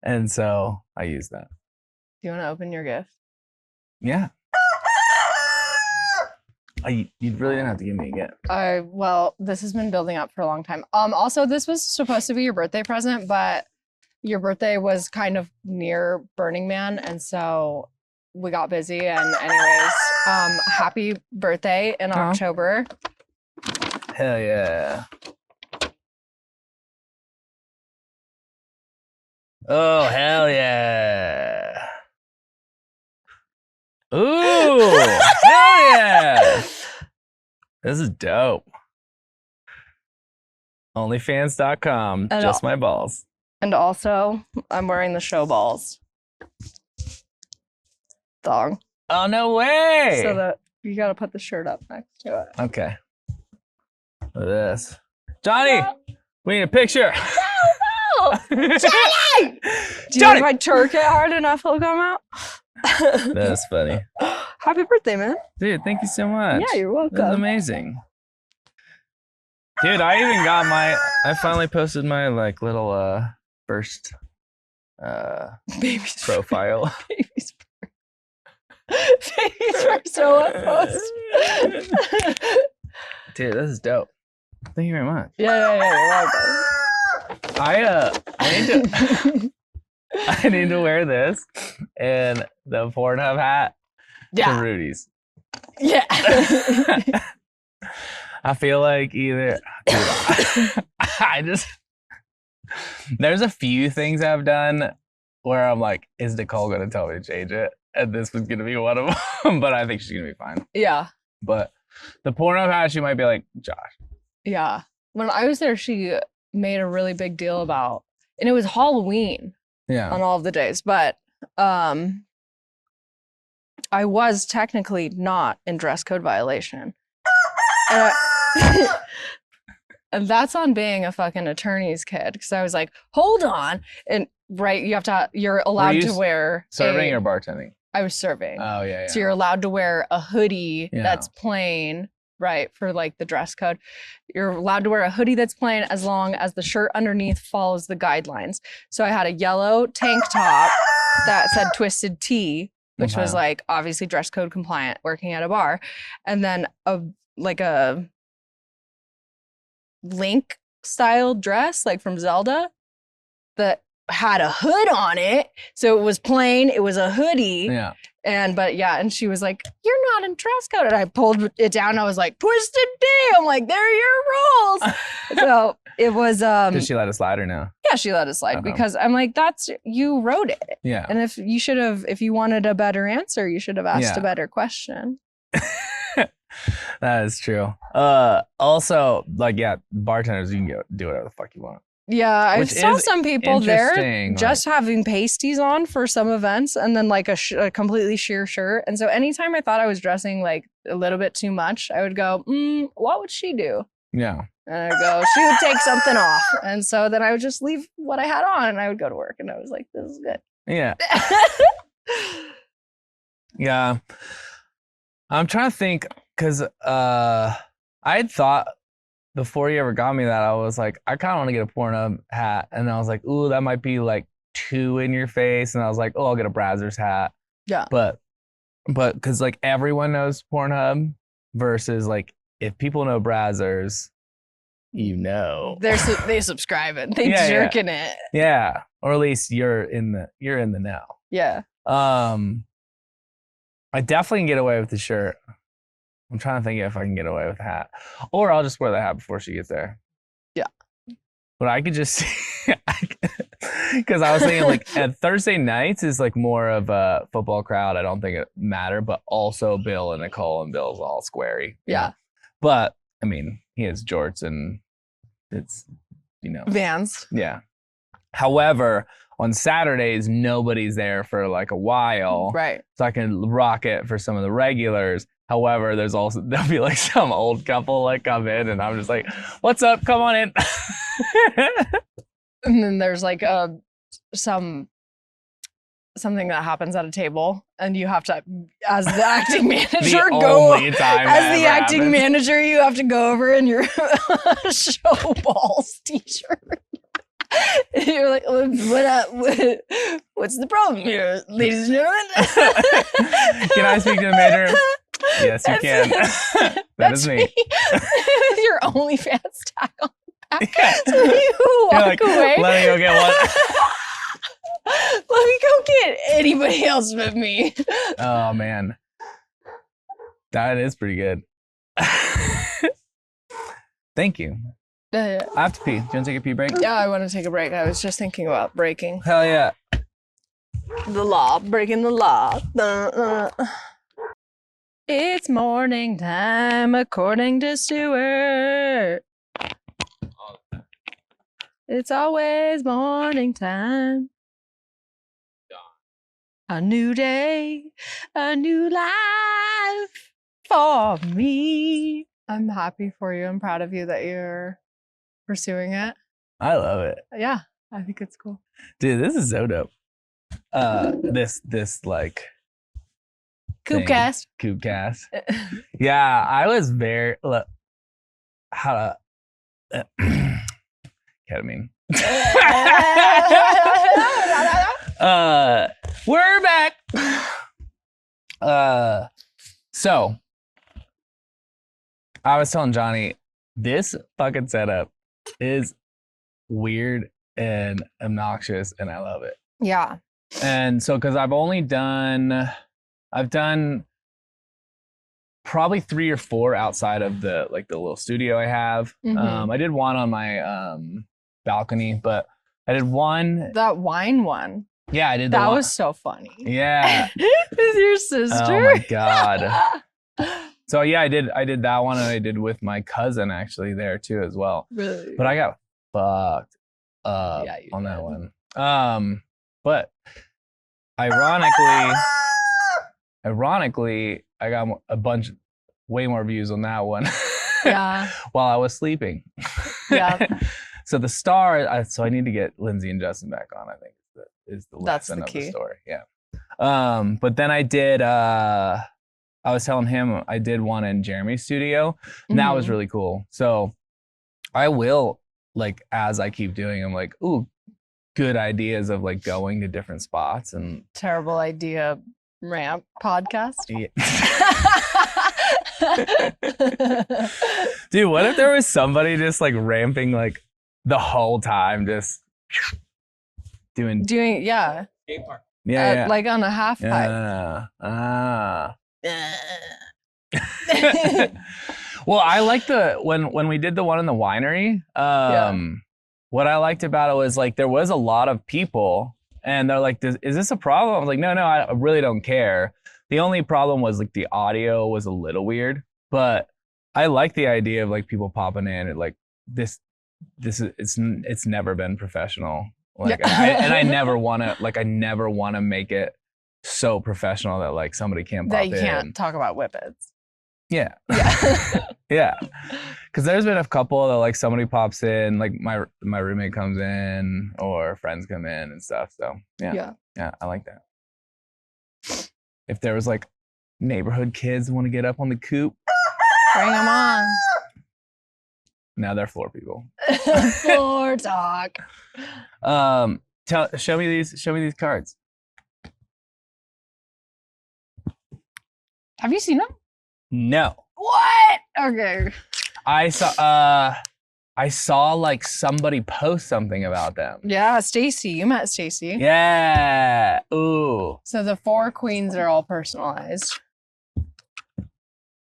And so I use that. Do you want to open your gift? Yeah. You really didn't have to give me a gift. Well, this has been building up for a long time. Also, this was supposed to be your birthday present, but your birthday was kind of near Burning Man, and so we got busy. And anyways, happy birthday in October. Hell yeah. Oh, hell yeah. Ooh, hell yeah. This is dope. Onlyfans.com. And Just my balls. And also, I'm wearing the show balls thong. Oh, no way. So that you got to put the shirt up next to it. Okay. Look at this. Johnny, we need a picture. Oh, Johnny! Do you Johnny! think if I twerk it hard enough, he'll come out? That's funny. Happy birthday, man. Dude, thank you so much. Yeah, you're welcome. That's amazing. Dude, I finally posted my like little first Baby's profile. Baby's first post. Dude, this is dope. Thank you very much. Yeah, you're welcome. I need to wear this and the Pornhub hat to Rudy's. Yeah. I feel like either there's a few things I've done where I'm like, is Nicole gonna tell me to change it? And this was gonna be one of them, but I think she's gonna be fine. Yeah. But the Pornhub hat, she might be like, Josh. Yeah. When I was there, she made a really big deal about, and it was Halloween on all of the days, but I was technically not in dress code violation. And, and that's on being a fucking attorney's kid, because I was like, hold on. And you're allowed to wear serving or bartending? I was serving. Oh, yeah. So you're allowed to wear a hoodie that's plain, right, for like the dress code. You're allowed to wear a hoodie that's plain as long as the shirt underneath follows the guidelines. So I had a yellow tank top that said Twisted Tea, which was like obviously dress code compliant, working at a bar. And then a Link style dress, like from Zelda, that had a hood on it. So it was plain, it was a hoodie. Yeah. And she was like, you're not in dress code. And I pulled it down and I was like, Twisted Tea. I'm like, there are your rules. So it was Did she let it slide or no? Yeah, she let it slide because I'm like, you wrote it. Yeah. And if you wanted a better answer, you should have asked a better question. That is true. Also, like, bartenders, you can do whatever the fuck you want. Yeah, I saw some people there just having pasties on for some events, and then like a completely sheer shirt. And so anytime I thought I was dressing like a little bit too much, I would go, what would she do? Yeah. And I'd go, she would take something off. And so then I would just leave what I had on and I would go to work. And I was like, this is good. Yeah. Yeah. I'm trying to think, because I had thought before you ever got me that, I was like, I kind of want to get a Pornhub hat. And I was like, ooh, that might be like too in your face. And I was like, oh, I'll get a Brazzers hat. Yeah. But because like everyone knows Pornhub versus like if people know Brazzers, you know. They subscribe it. They jerk in it. Yeah. Or at least you're in the know. Yeah. I definitely can get away with the shirt. I'm trying to think if I can get away with the hat. Or I'll just wear the hat before she gets there. Yeah. But I could just because I was thinking like at Thursday nights is like more of a football crowd. I don't think it matter, but also Bill and Nicole, and Bill's all squarey. Yeah. But I mean, he has jorts and it's, Vans. Yeah. However, on Saturdays, nobody's there for like a while. Right. So I can rock it for some of the regulars. However, there'll be like some old couple like come in and I'm just like, what's up? Come on in. And then there's like something that happens at a table and you have to, as the acting manager, manager, you have to go over in your show balls t-shirt. And you're like, what's the problem here, ladies and gentlemen? Can I speak to the manager? Yes, you can. That is me. With your OnlyFans tag on the back. So you walk away. Let me go get one. Let me go get anybody else but me. Oh, man. That is pretty good. Thank you. I have to pee. Do you want to take a pee break? Yeah, I want to take a break. I was just thinking about breaking Hell yeah. the law, breaking the law. It's morning time, according to Stuart. It's always morning time. A new day, a new life for me. I'm happy for you. I'm proud of you that you're pursuing it. I love it. Yeah, I think it's cool. Dude, this is so dope. This like Coopcast. Coopcast. Yeah, I was very ketamine. We're back. So I was telling Johnny, this fucking setup is weird and obnoxious, and I love it. Yeah. And so, because I've done probably 3 or 4 outside of the little studio I have. Mhm. I did one on my balcony, but I did one. That wine one. Yeah, I did That one. was so funny. Yeah. With your sister. Oh my God. So yeah, I did that one, and I did with my cousin actually there too as well. Really? But I got fucked up Yeah, you on that did. one. But ironically, I got way more views on that one. Yeah. While I was sleeping. Yeah. So the star, so I need to get Lindsay and Justin back on, I think is the That's lesson the of the key. story. Yeah. But then I did, I was telling him I did one in Jeremy's studio, and that was Mhm. really cool. So I will, like, as I keep doing, I'm like, ooh, good ideas of like going to different spots and Terrible idea ramp podcast. yeah. Dude, what if there was somebody just like ramping like the whole time, just doing Yeah. Skate park. yeah. Like on a half pipe. Well, I like when we did the one in the winery. What I liked about it was like there was a lot of people, and they're like, "Is this a problem?" I was like, "No, I really don't care." The only problem was like the audio was a little weird, but I like the idea of like people popping in and like this is it's never been professional. Like, I never want to make it so professional that like somebody can't pop That in. you can't talk about whippets. Yeah. Yeah. Yeah. Because there's been a couple that like somebody pops in, like my roommate comes in or friends come in and stuff. So yeah, I like that. If there was like neighborhood kids want to get up on the coop, Bring them on. now they're floor people. Floor talk. Show me these cards. Have you seen them? No. What? Okay. I saw like somebody post something about them. Yeah, Stacy. You met Stacy. Yeah. Ooh. So the 4 queens are all personalized.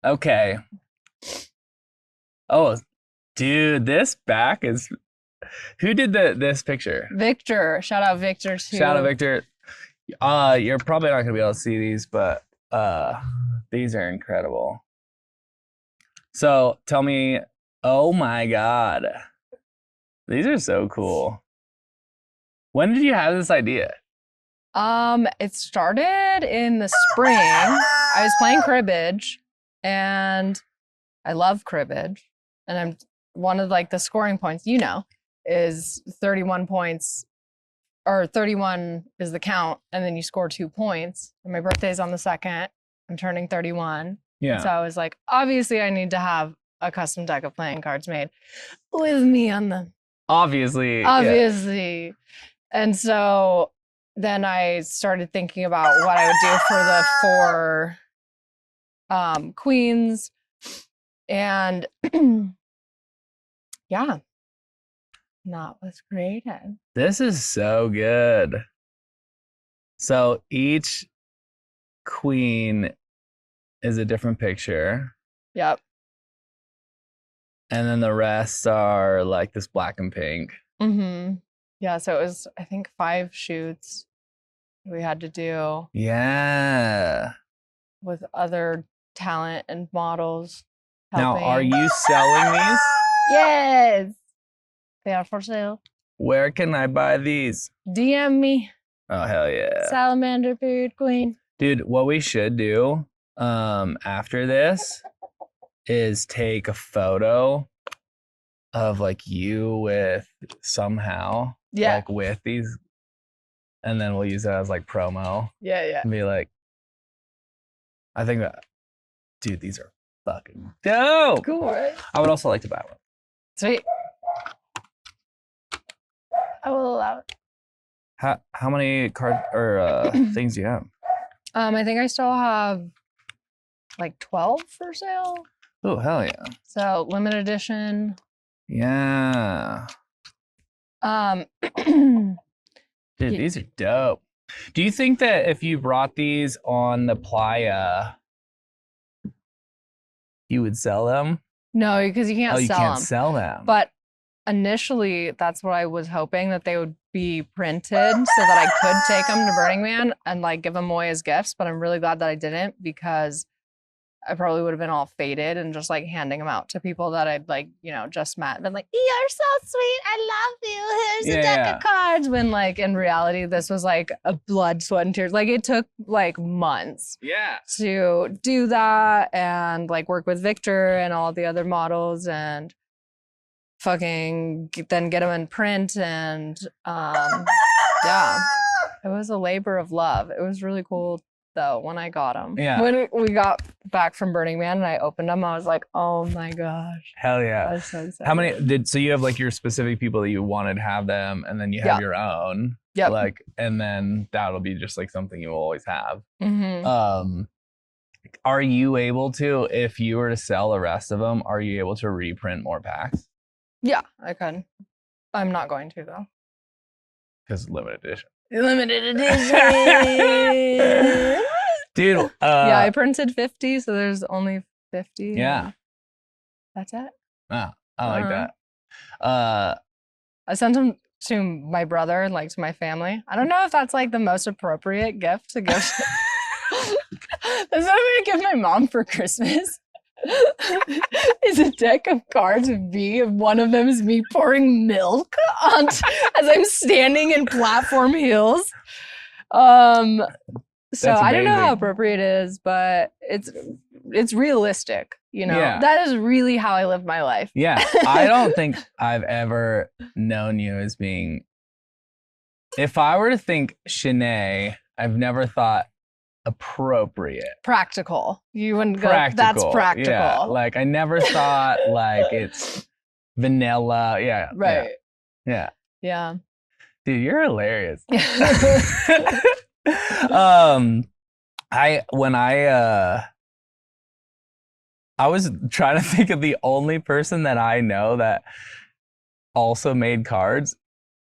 Okay. Oh, dude, this back is Who did this picture? Victor. Shout out Victor too. Shout out Victor. You're probably not gonna be able to see these, but these are incredible. So tell me, oh my God, these are so cool. When did you have this idea? It started in the spring. I was playing cribbage, and I love cribbage. And I'm one of like the scoring points, is 31 points, or 31 is the count, and then you score 2 points. And my birthday's on the 2nd. I'm turning 31. Yeah. So I was like, obviously, I need to have a custom deck of playing cards made with me on them. Obviously. Yeah. And so then I started thinking about what I would do for the 4 queens. And yeah, that was created. This is so good. So each queen is a different picture. Yep. And then the rest are like this black and pink. Mm-hmm. Yeah, so it was, I think, 5 shoots we had to do. Yeah. With other talent and models Now, helping. are you selling these? Yes. They are for sale. Where can I buy these? DM me. Oh, hell yeah. Salamander Period Queen. Dude, what we should do after this is take a photo of like you with somehow like with these, and then we'll use it as like promo Yeah. and be like, I think that, dude, these are fucking dope. Cool, right? I would also like to buy one. Sweet. I will allow it. How many card or things do you have? I think I still have like 12 for sale. Oh, hell yeah. So limited edition. Yeah. Dude, Dude, these are dope. Do you think that if you brought these on the playa, you would sell them? No, because you can't you sell can't them. sell them. But initially, that's what I was hoping, that they would be printed so that I could take them to Burning Man and like give them away as gifts. But I'm really glad that I didn't, because I probably would have been all faded and just like handing them out to people that I'd like, just met and been like, "You're so sweet. I love you. Here's a deck of cards." When like in reality, this was like a blood, sweat, and tears. Like it took like months to do that and like work with Victor and all the other models and fucking then get them in print. And yeah, it was a labor of love. It was really cool though when I got them. Yeah. When we got back from Burning Man and I opened them, I was like, oh my gosh. Hell yeah. I was so excited. How many so you have like your specific people that you wanted to have them, and then you have your own. Yep. Like, and then that'll be just like something you will always have. Mm-hmm. Are you able to, if you were to sell the rest of them, are you able to reprint more packs? Yeah, I could. I'm not going to though. Because limited edition. Limited edition. Dude. Yeah, I printed 50, so there's only 50. Yeah. That's it. I like that. I sent them to my brother, like to my family. I don't know if that's like the most appropriate gift to give. That's what I'm gonna give my mom for Christmas. Is a deck of cards with me, and one of them is me pouring milk on as I'm standing in platform heels. So I don't know how appropriate it is, but it's realistic, Yeah. That is really how I live my life. Yeah. I don't think I've ever known you as being, if I were to think SHANNAY, I've never thought appropriate. Practical. You wouldn't go, Practical. that's practical. Yeah. Like I never thought like it's vanilla. Yeah. Right. Yeah. Yeah. Dude, you're hilarious. I was trying to think of the only person that I know that also made cards.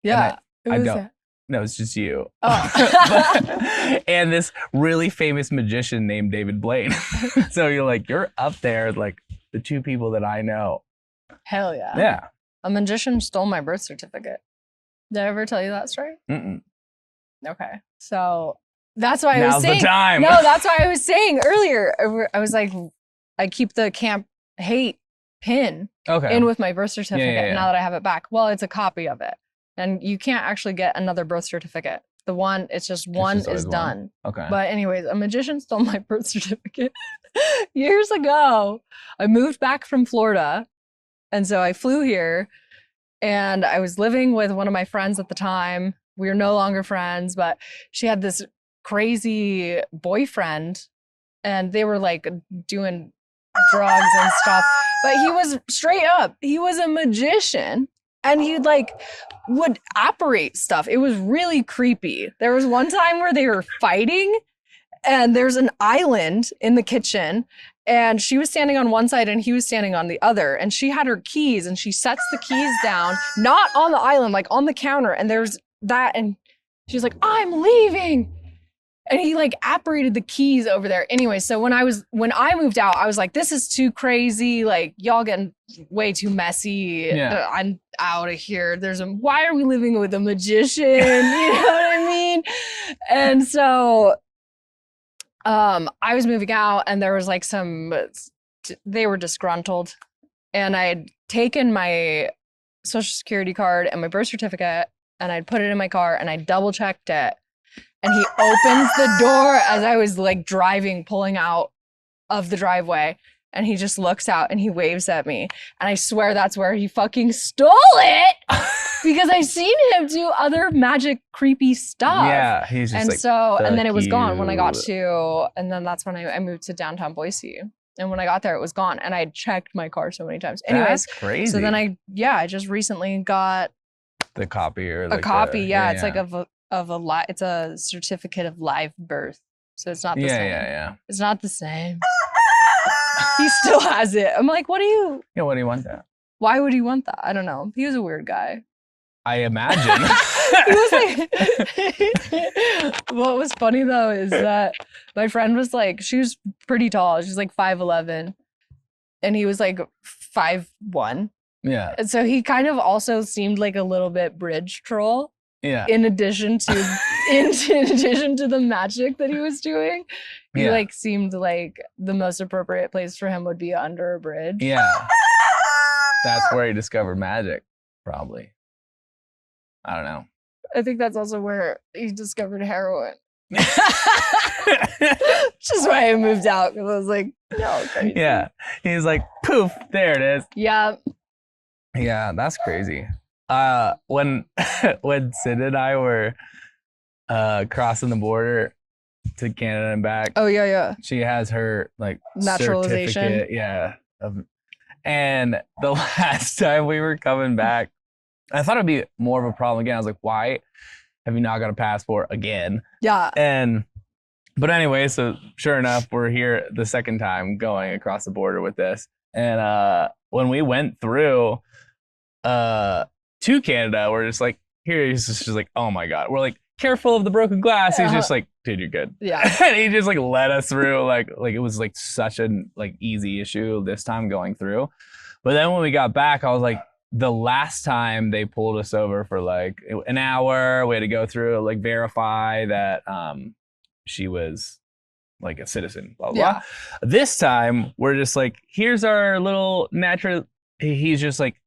Yeah. I don't. No, it's just you. Oh. And this really famous magician named David Blaine. So you're up there, like the 2 people that I know. Hell yeah. Yeah. A magician stole my birth certificate. Did I ever tell you that story? Mm-mm. Okay. So that's why I Now's was saying. the time. No, that's why I was saying earlier. I was like, I keep the Camp Hate pin Okay. in with my birth certificate yeah. now that I have it back. Well, it's a copy of it. And you can't actually get another birth certificate. It's just one just always is done. one. Okay. But anyways, a magician stole my birth certificate years ago. I moved back from Florida. And so I flew here and I was living with one of my friends at the time. We were no longer friends, but she had this crazy boyfriend and they were like doing drugs and stuff. But he was straight up, he was a magician. And he like would operate stuff. It was really creepy. There was one time where they were fighting and there's an island in the kitchen and she was standing on one side and he was standing on the other. And she had her keys and she sets the keys down, not on the island, like on the counter. And there's that. And she's like, I'm leaving. And he like operated the keys over there. Anyway, so when I moved out, I was like, this is too crazy. Like y'all getting way too messy. Yeah. I'm out of here. Why are we living with a magician? You know what I mean? And so I was moving out and there was like they were disgruntled and I had taken my social security card and my birth certificate and I'd put it in my car and I double checked it. And he opens the door as I was like pulling out of the driveway. And he just looks out and he waves at me. And I swear that's where he fucking stole it because I seen him do other magic creepy stuff. Yeah, he's just and like, so, and then it was gone when I got you. and then that's when I moved to downtown Boise. And when I got there, it was gone. And I had checked my car so many times. Anyways, that's crazy. so then I just recently got the copy or a like copy. It's like it's a certificate of live birth. So it's not the same. Yeah. It's not the same. He still has it. I'm like, what do you want that? Why would he want that? I don't know. He was a weird guy. I imagine. He was like, what was funny though is that my friend was like, she was pretty tall. She's like 5'11", and he was like 5'1". Yeah. And so he kind of also seemed like a little bit bridge troll. Yeah. In addition to the magic that he was doing, he like seemed like the most appropriate place for him would be under a bridge. Yeah. That's where he discovered magic, probably. I don't know. I think that's also where he discovered heroin. Which is why I moved out, because I was like, no, crazy. Yeah. He's like, poof, there it is. Yeah. Yeah, that's crazy. When Sid and I were crossing the border to Canada and back. Oh yeah. She has her like naturalization. Certificate, and the last time we were coming back, I thought it'd be more of a problem again. I was like, why have you not got a passport again? Yeah. But anyway, so sure enough, we're here the second time going across the border with this. And when we went through to Canada, we're just like, here he's just like, oh my God. We're like, careful of the broken glass. He's just like, dude, you're good. Yeah. And he just like led us through, like it was like such a like easy issue this time going through. But then when we got back, I was like, the last time they pulled us over for like an hour, we had to go through, like verify that she was like a citizen, blah, blah, blah. This time we're just like, here's our little natural, he's just like,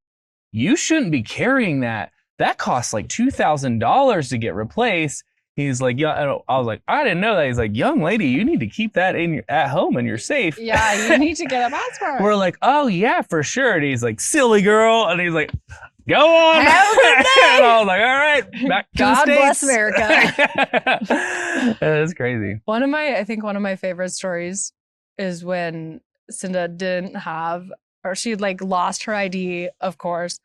you shouldn't be carrying that. That costs like $2,000 to get replaced. He's like, yeah. I was like, I didn't know that. He's like, young lady, you need to keep that at home and you're safe. Yeah, you need to get a passport. We're like, oh yeah, for sure. And he's like, silly girl. And he's like, go on. Have a good day. And I was like, all right, back to God the bless States. America. It's crazy. I think one of my favorite stories is when Cinda didn't have, or she like lost her ID, of course,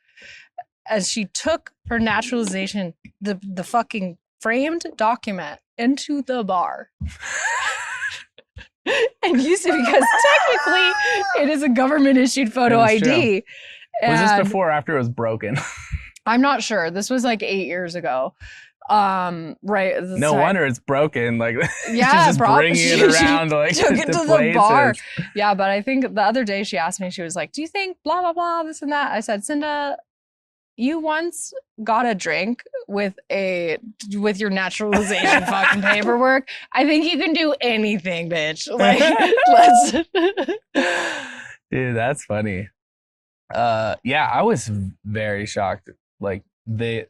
as she took her naturalization, the fucking framed document into the bar. And used to, because technically it is a government issued photo ID. Was this before or after it was broken? I'm not sure. This was like 8 years ago. Right. No wonder it's broken. Like, yeah, just bringing it around, like took it to the places. bar. Yeah, but I think the other day she asked me, she was like, "Do you think blah blah blah this and that?" I said, "Cinda, you once got a drink with your naturalization fucking paperwork. I think you can do anything, bitch. Like, let's. Dude, that's funny. Yeah, I was very shocked. Like there's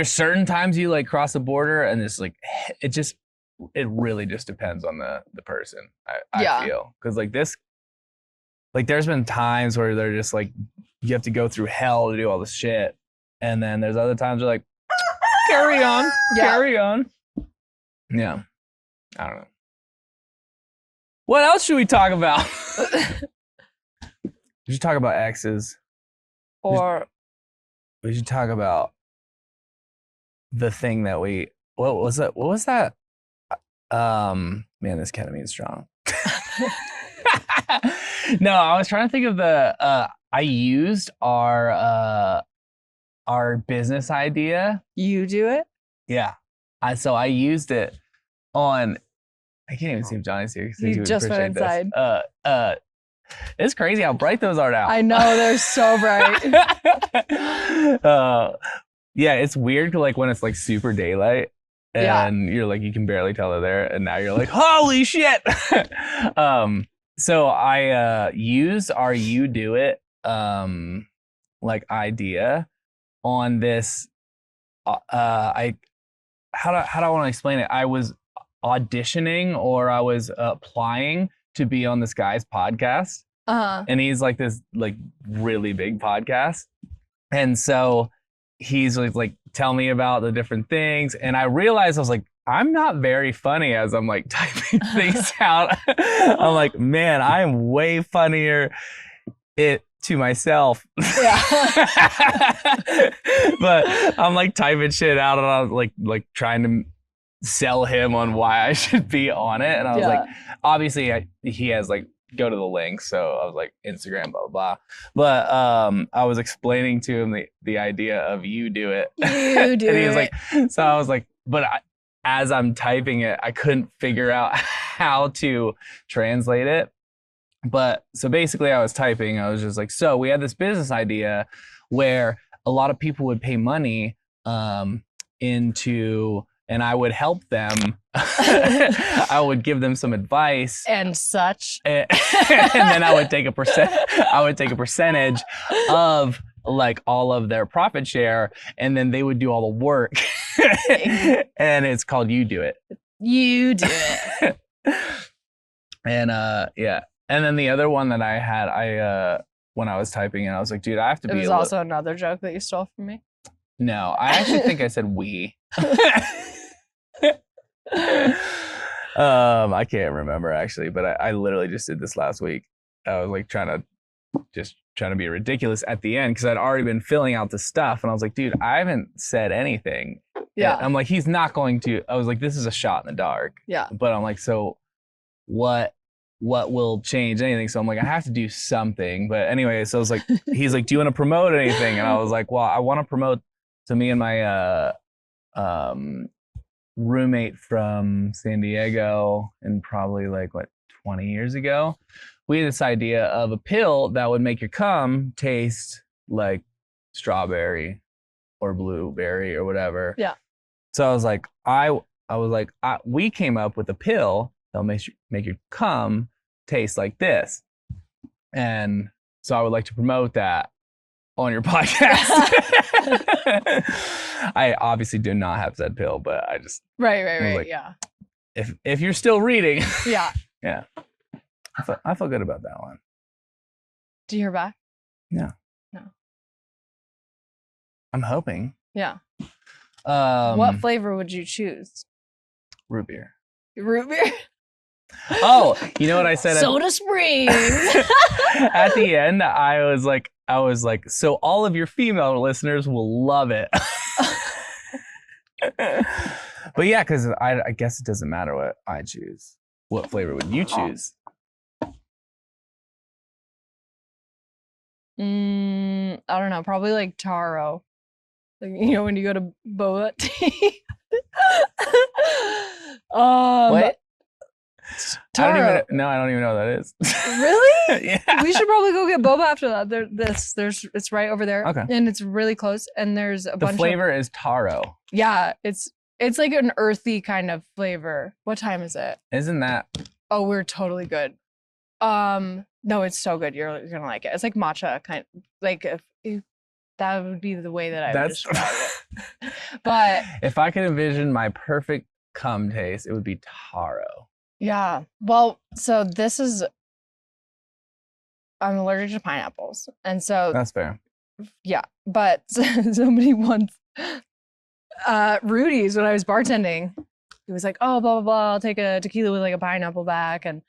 certain times you like cross the border and it's like it really just depends on the person. I feel because like this, like there's been times where they're just like you have to go through hell to do all this shit, and then there's other times you're like carry on, carry on. Yeah, I don't know. What else should we talk about? We should talk about exes. Or we should talk about the thing that what was that? What was that? Man, this ketamine's strong. No, I was trying to think of I used our business idea. You do it? Yeah. So I used it on, I can't even see if Johnny's here. He just went inside. It's crazy how bright those are now. I know, they're so bright. Yeah, it's weird like when it's like super daylight and you're like, you can barely tell they're there. And now you're like, holy shit. So I used our You Do It like idea on this. How do I want to explain it? I was auditioning or I was applying to be on this guy's podcast. And he's like this like really big podcast. And so he's like tell me about the different things. And I realized I was like, I'm not very funny as I'm like typing things out. I'm like, man, I'm way funnier to myself. Yeah. But I'm like typing shit out and I was like trying to sell him on why I should be on it. And I was like, obviously he has like go to the link. So I was like Instagram, blah, blah, blah. But I was explaining to him the idea of You Do It. You do and he was it. like, so I was like, but as I'm typing it, I couldn't figure out how to translate it. But so basically I was typing, I was just like, so we had this business idea where a lot of people would pay money and I would help them. I would give them some advice and such. And then I would take a percentage of like all of their profit share, and then they would do all the work. And it's called You Do It. You do it. And yeah. And then the other one that I had, when I was typing it, I was like, dude, I have to be. It was also another joke that you stole from me. No, I actually think I said we. I can't remember actually, but I literally just did this last week. I was like trying to be ridiculous at the end because I'd already been filling out the stuff, and I was like, dude, I haven't said anything. Yeah. And I'm like, he's not going to. I was like, this is a shot in the dark. Yeah. But I'm like, so what will change anything? So I'm like, I have to do something. But anyway, so I was like, he's like, do you want to promote anything? And I was like, well, I want to promote to me and my roommate from San Diego, and probably like 20 years ago, we had this idea of a pill that would make your cum taste like strawberry or blueberry or whatever. Yeah. So I was like, we came up with a pill that'll make your cum taste like this, and so I would like to promote that on your podcast. I obviously do not have said pill, but I just right. like, yeah. If you're still reading, yeah. I feel good about that one. Do you hear back? No. I'm hoping. Yeah. What flavor would you choose? Root beer. Root beer. Oh, you know what I said? Soda Springs. At the end, I was like, so all of your female listeners will love it. But yeah, because I guess it doesn't matter what I choose. What flavor would you choose? I don't know. Probably like taro. Like, you know, when you go to boba tea. What? I don't Taro. even know what that is. Really? Yeah. We should probably go get boba after that. It's right over there. Okay. And it's really close. And there's a The bunch flavor is taro. of it's like an earthy kind of flavor. What time is it? Isn't that? Oh, we're totally good. No, it's so good. You're gonna like it. It's like matcha kind. Like if that would be the way that I would describe it. But if I could envision my perfect cum taste, it would be taro. yeah. Well, so this is. I'm allergic to pineapples, and so That's fair. yeah. But somebody once, Rudy's when I was bartending, he was like, "Oh, blah blah blah. I'll take a tequila with like a pineapple back," and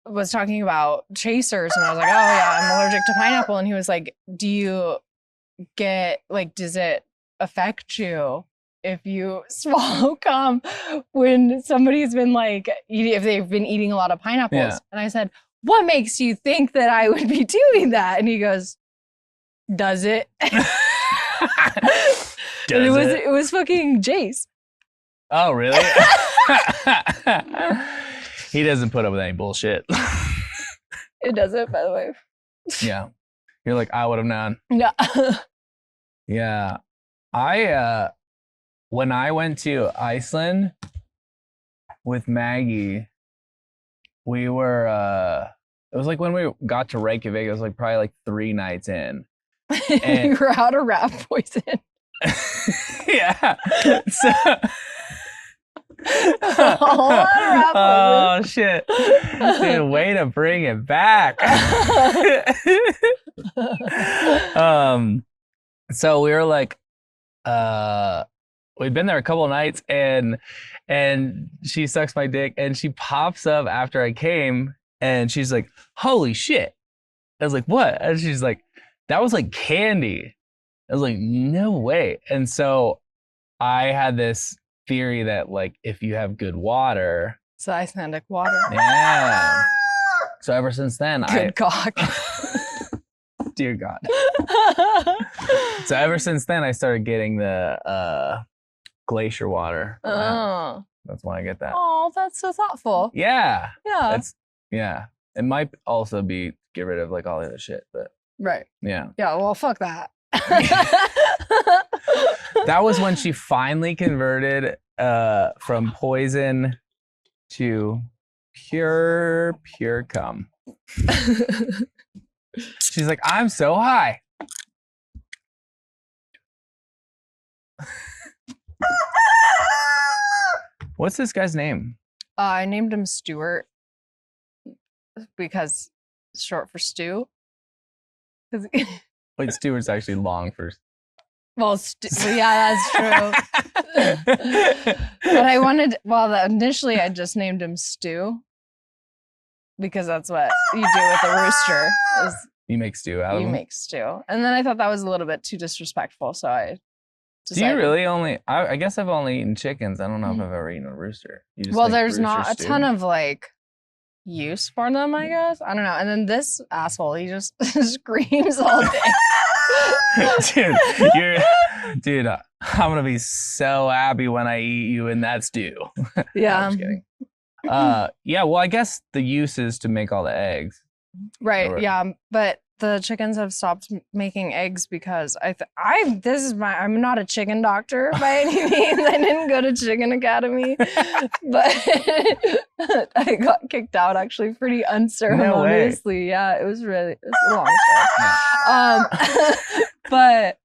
was talking about chasers, and I was like, "Oh yeah, I'm allergic to pineapple," and he was like, "Do you get like? Does it affect you?" If you swallow cum when somebody's been like if they've been eating a lot of pineapples. Yeah. And I said, what makes you think that I would be doing that? And he goes, does it? It was fucking Jace. Oh, really? He doesn't put up with any bullshit. It doesn't, by the way. Yeah. You're like, I would have known. Yeah. Yeah. When I went to Iceland with Maggie, we were it was like when we got to Reykjavik, it was like probably like 3 nights in. And you were out of rat poison. yeah. So A whole lot of rat oh poison. shit. Dude, way to bring it back. So we were like we'd been there a couple of nights and she sucks my dick and she pops up after I came and she's like, holy shit. I was like, what? And she's like, that was like candy. I was like, no way. And so I had this theory that like if you have good water. It's Icelandic water. Yeah. So ever since then Good cock. dear God. So ever since then I started getting the glacier water. Oh. That's why I get that. Oh, that's so thoughtful. Yeah. Yeah. Yeah. It might also be get rid of like all the other shit, but Right. yeah. Yeah, well, fuck that. That was when she finally converted from poison to pure cum. She's like, I'm so high. What's this guy's name? I named him Stuart because it's short for stew. 'Cause- Wait, Stewart's actually long for. well, yeah, that's true. But I wanted, initially I just named him Stew because that's what you do with a rooster is You make stew out of you him? make stew. And then I thought that was a little bit too disrespectful, so I Do you really only? I guess I've only eaten chickens. I don't know if I've ever eaten a rooster. You just well, like there's rooster not a stew? ton of like use for them, I guess. I don't know. And then this asshole, he just screams all day. Dude, I'm gonna be so happy when I eat you in that stew. Yeah. I'm just kidding. Yeah, well, I guess the use is to make all the eggs. Right. Or- Yeah. But the chickens have stopped making eggs because I'm not a chicken doctor by any means. I didn't go to Chicken Academy, but I got kicked out actually pretty unceremoniously. Yeah, it's a long story. But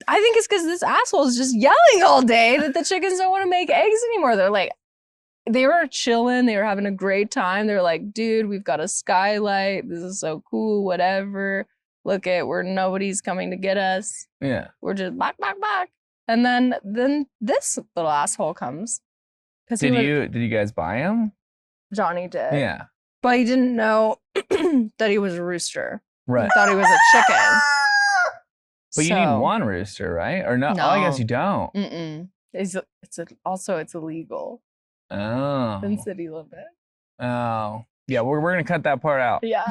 I think it's because this asshole is just yelling all day that the chickens don't want to make eggs anymore. They're like, they were chilling. They were having a great time. They're like, dude, we've got a skylight. This is so cool, whatever. Look nobody's coming to get us. Yeah. We're just back. And then this little asshole comes. Did you guys buy him? Johnny did. Yeah. But he didn't know that he was a rooster. Right. He thought he was a chicken. But you need one rooster, right? Or no? Oh, I guess you don't. Mm-mm. It's illegal Oh. in city limit. Oh. Yeah, we're gonna cut that part out. Yeah.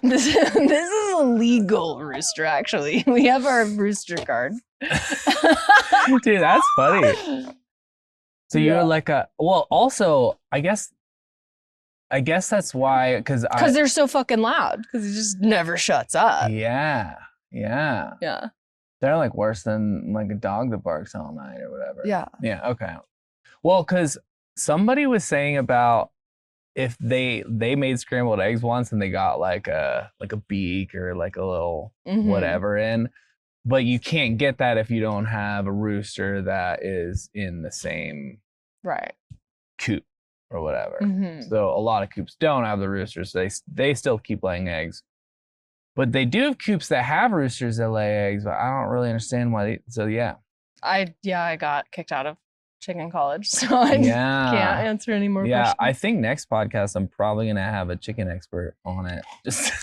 This is a legal rooster, actually. We have our rooster card. Dude, that's funny. So you're like a well. Also, I guess that's why because they're so fucking loud. Because it just never shuts up. Yeah. Yeah. They're like worse than like a dog that barks all night or whatever. Yeah. Yeah. Okay. Well, because somebody was saying about if they made scrambled eggs once and they got like a beak or like a little whatever in, but you can't get that if you don't have a rooster that is in the same coop or whatever. So a lot of coops don't have the roosters. So they still keep laying eggs. But they do have coops that have roosters that lay eggs, but I don't really understand why. I got kicked out of chicken college, so I can't answer any more questions. I think next podcast I'm probably gonna have a chicken expert on it. Just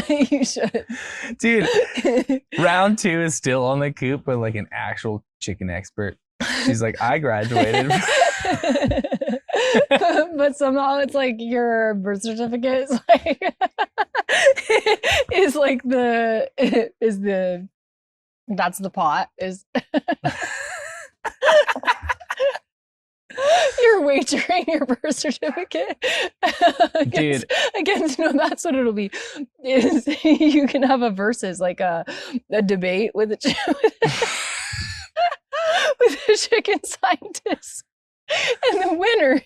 you should, dude. Round 2 is still on the coop, but like an actual chicken expert. She's like, I graduated. But somehow it's like your birth certificate is like that's the pot is you're wagering your birth certificate dude against no, that's what it'll be is you can have a versus like a debate with a chicken scientist and the winner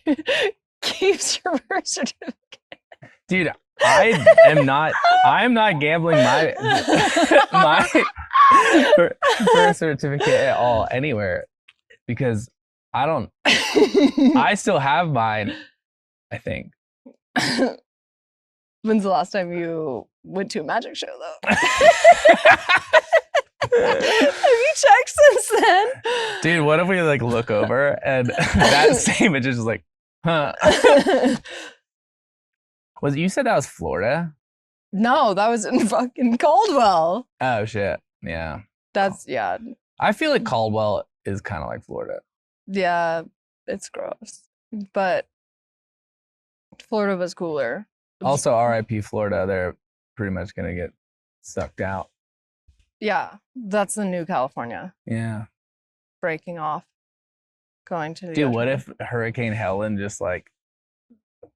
keeps your birth certificate. Dude, I'm not gambling my birth certificate at all anywhere because I still have mine, I think. When's the last time you went to a magic show though? Have you checked since then? Dude, what if we like look over and that same image is just like, huh? You said that was Florida? No, that was in fucking Caldwell. Oh shit. Yeah. Yeah. I feel like Caldwell is kind of like Florida. Yeah, it's gross. But Florida was cooler. Also, RIP Florida, they're pretty much gonna get sucked out. Yeah, that's the new California. Yeah. Breaking off. Going to the Dude, ocean. what if Hurricane Helen just like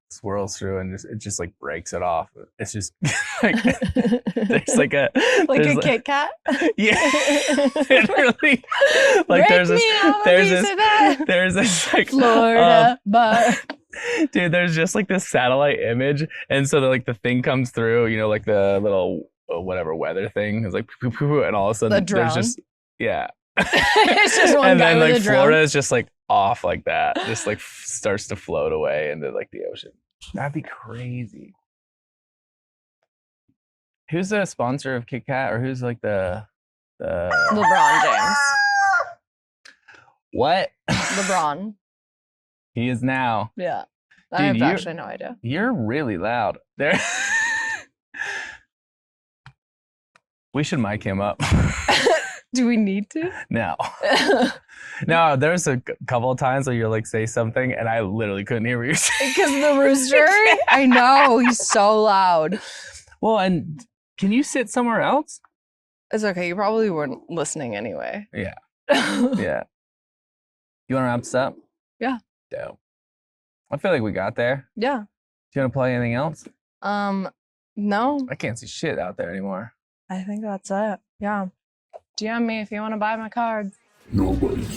swirls through and it just like breaks it off? It's just like there's like a Kit Kat. Yeah, literally. Like there's this like Florida bar. Dude, there's just like this satellite image, and so the thing comes through, you know, like the little whatever weather thing is like poo, poo, poo, and all of a sudden there's just it's just one and guy then with like a drone. Florida is just like off like that, just like starts to float away into like the ocean. That'd be crazy. Who's the sponsor of Kit Kat, or who's like the LeBron James? What? LeBron. He is now. Yeah. Dude, I have actually no idea. You're really loud. There. We should mic him up. Do we need to? No. No, there's a couple of times where you'll like say something and I literally couldn't hear what you're saying. Because the rooster? I know, he's so loud. Well, and can you sit somewhere else? It's okay, you probably weren't listening anyway. Yeah. Yeah. You want to wrap this up? Yeah. Dope. I feel like we got there. Yeah. Do you want to play anything else? No. I can't see shit out there anymore. I think that's it. Yeah. DM me if you want to buy my cards. Nobody.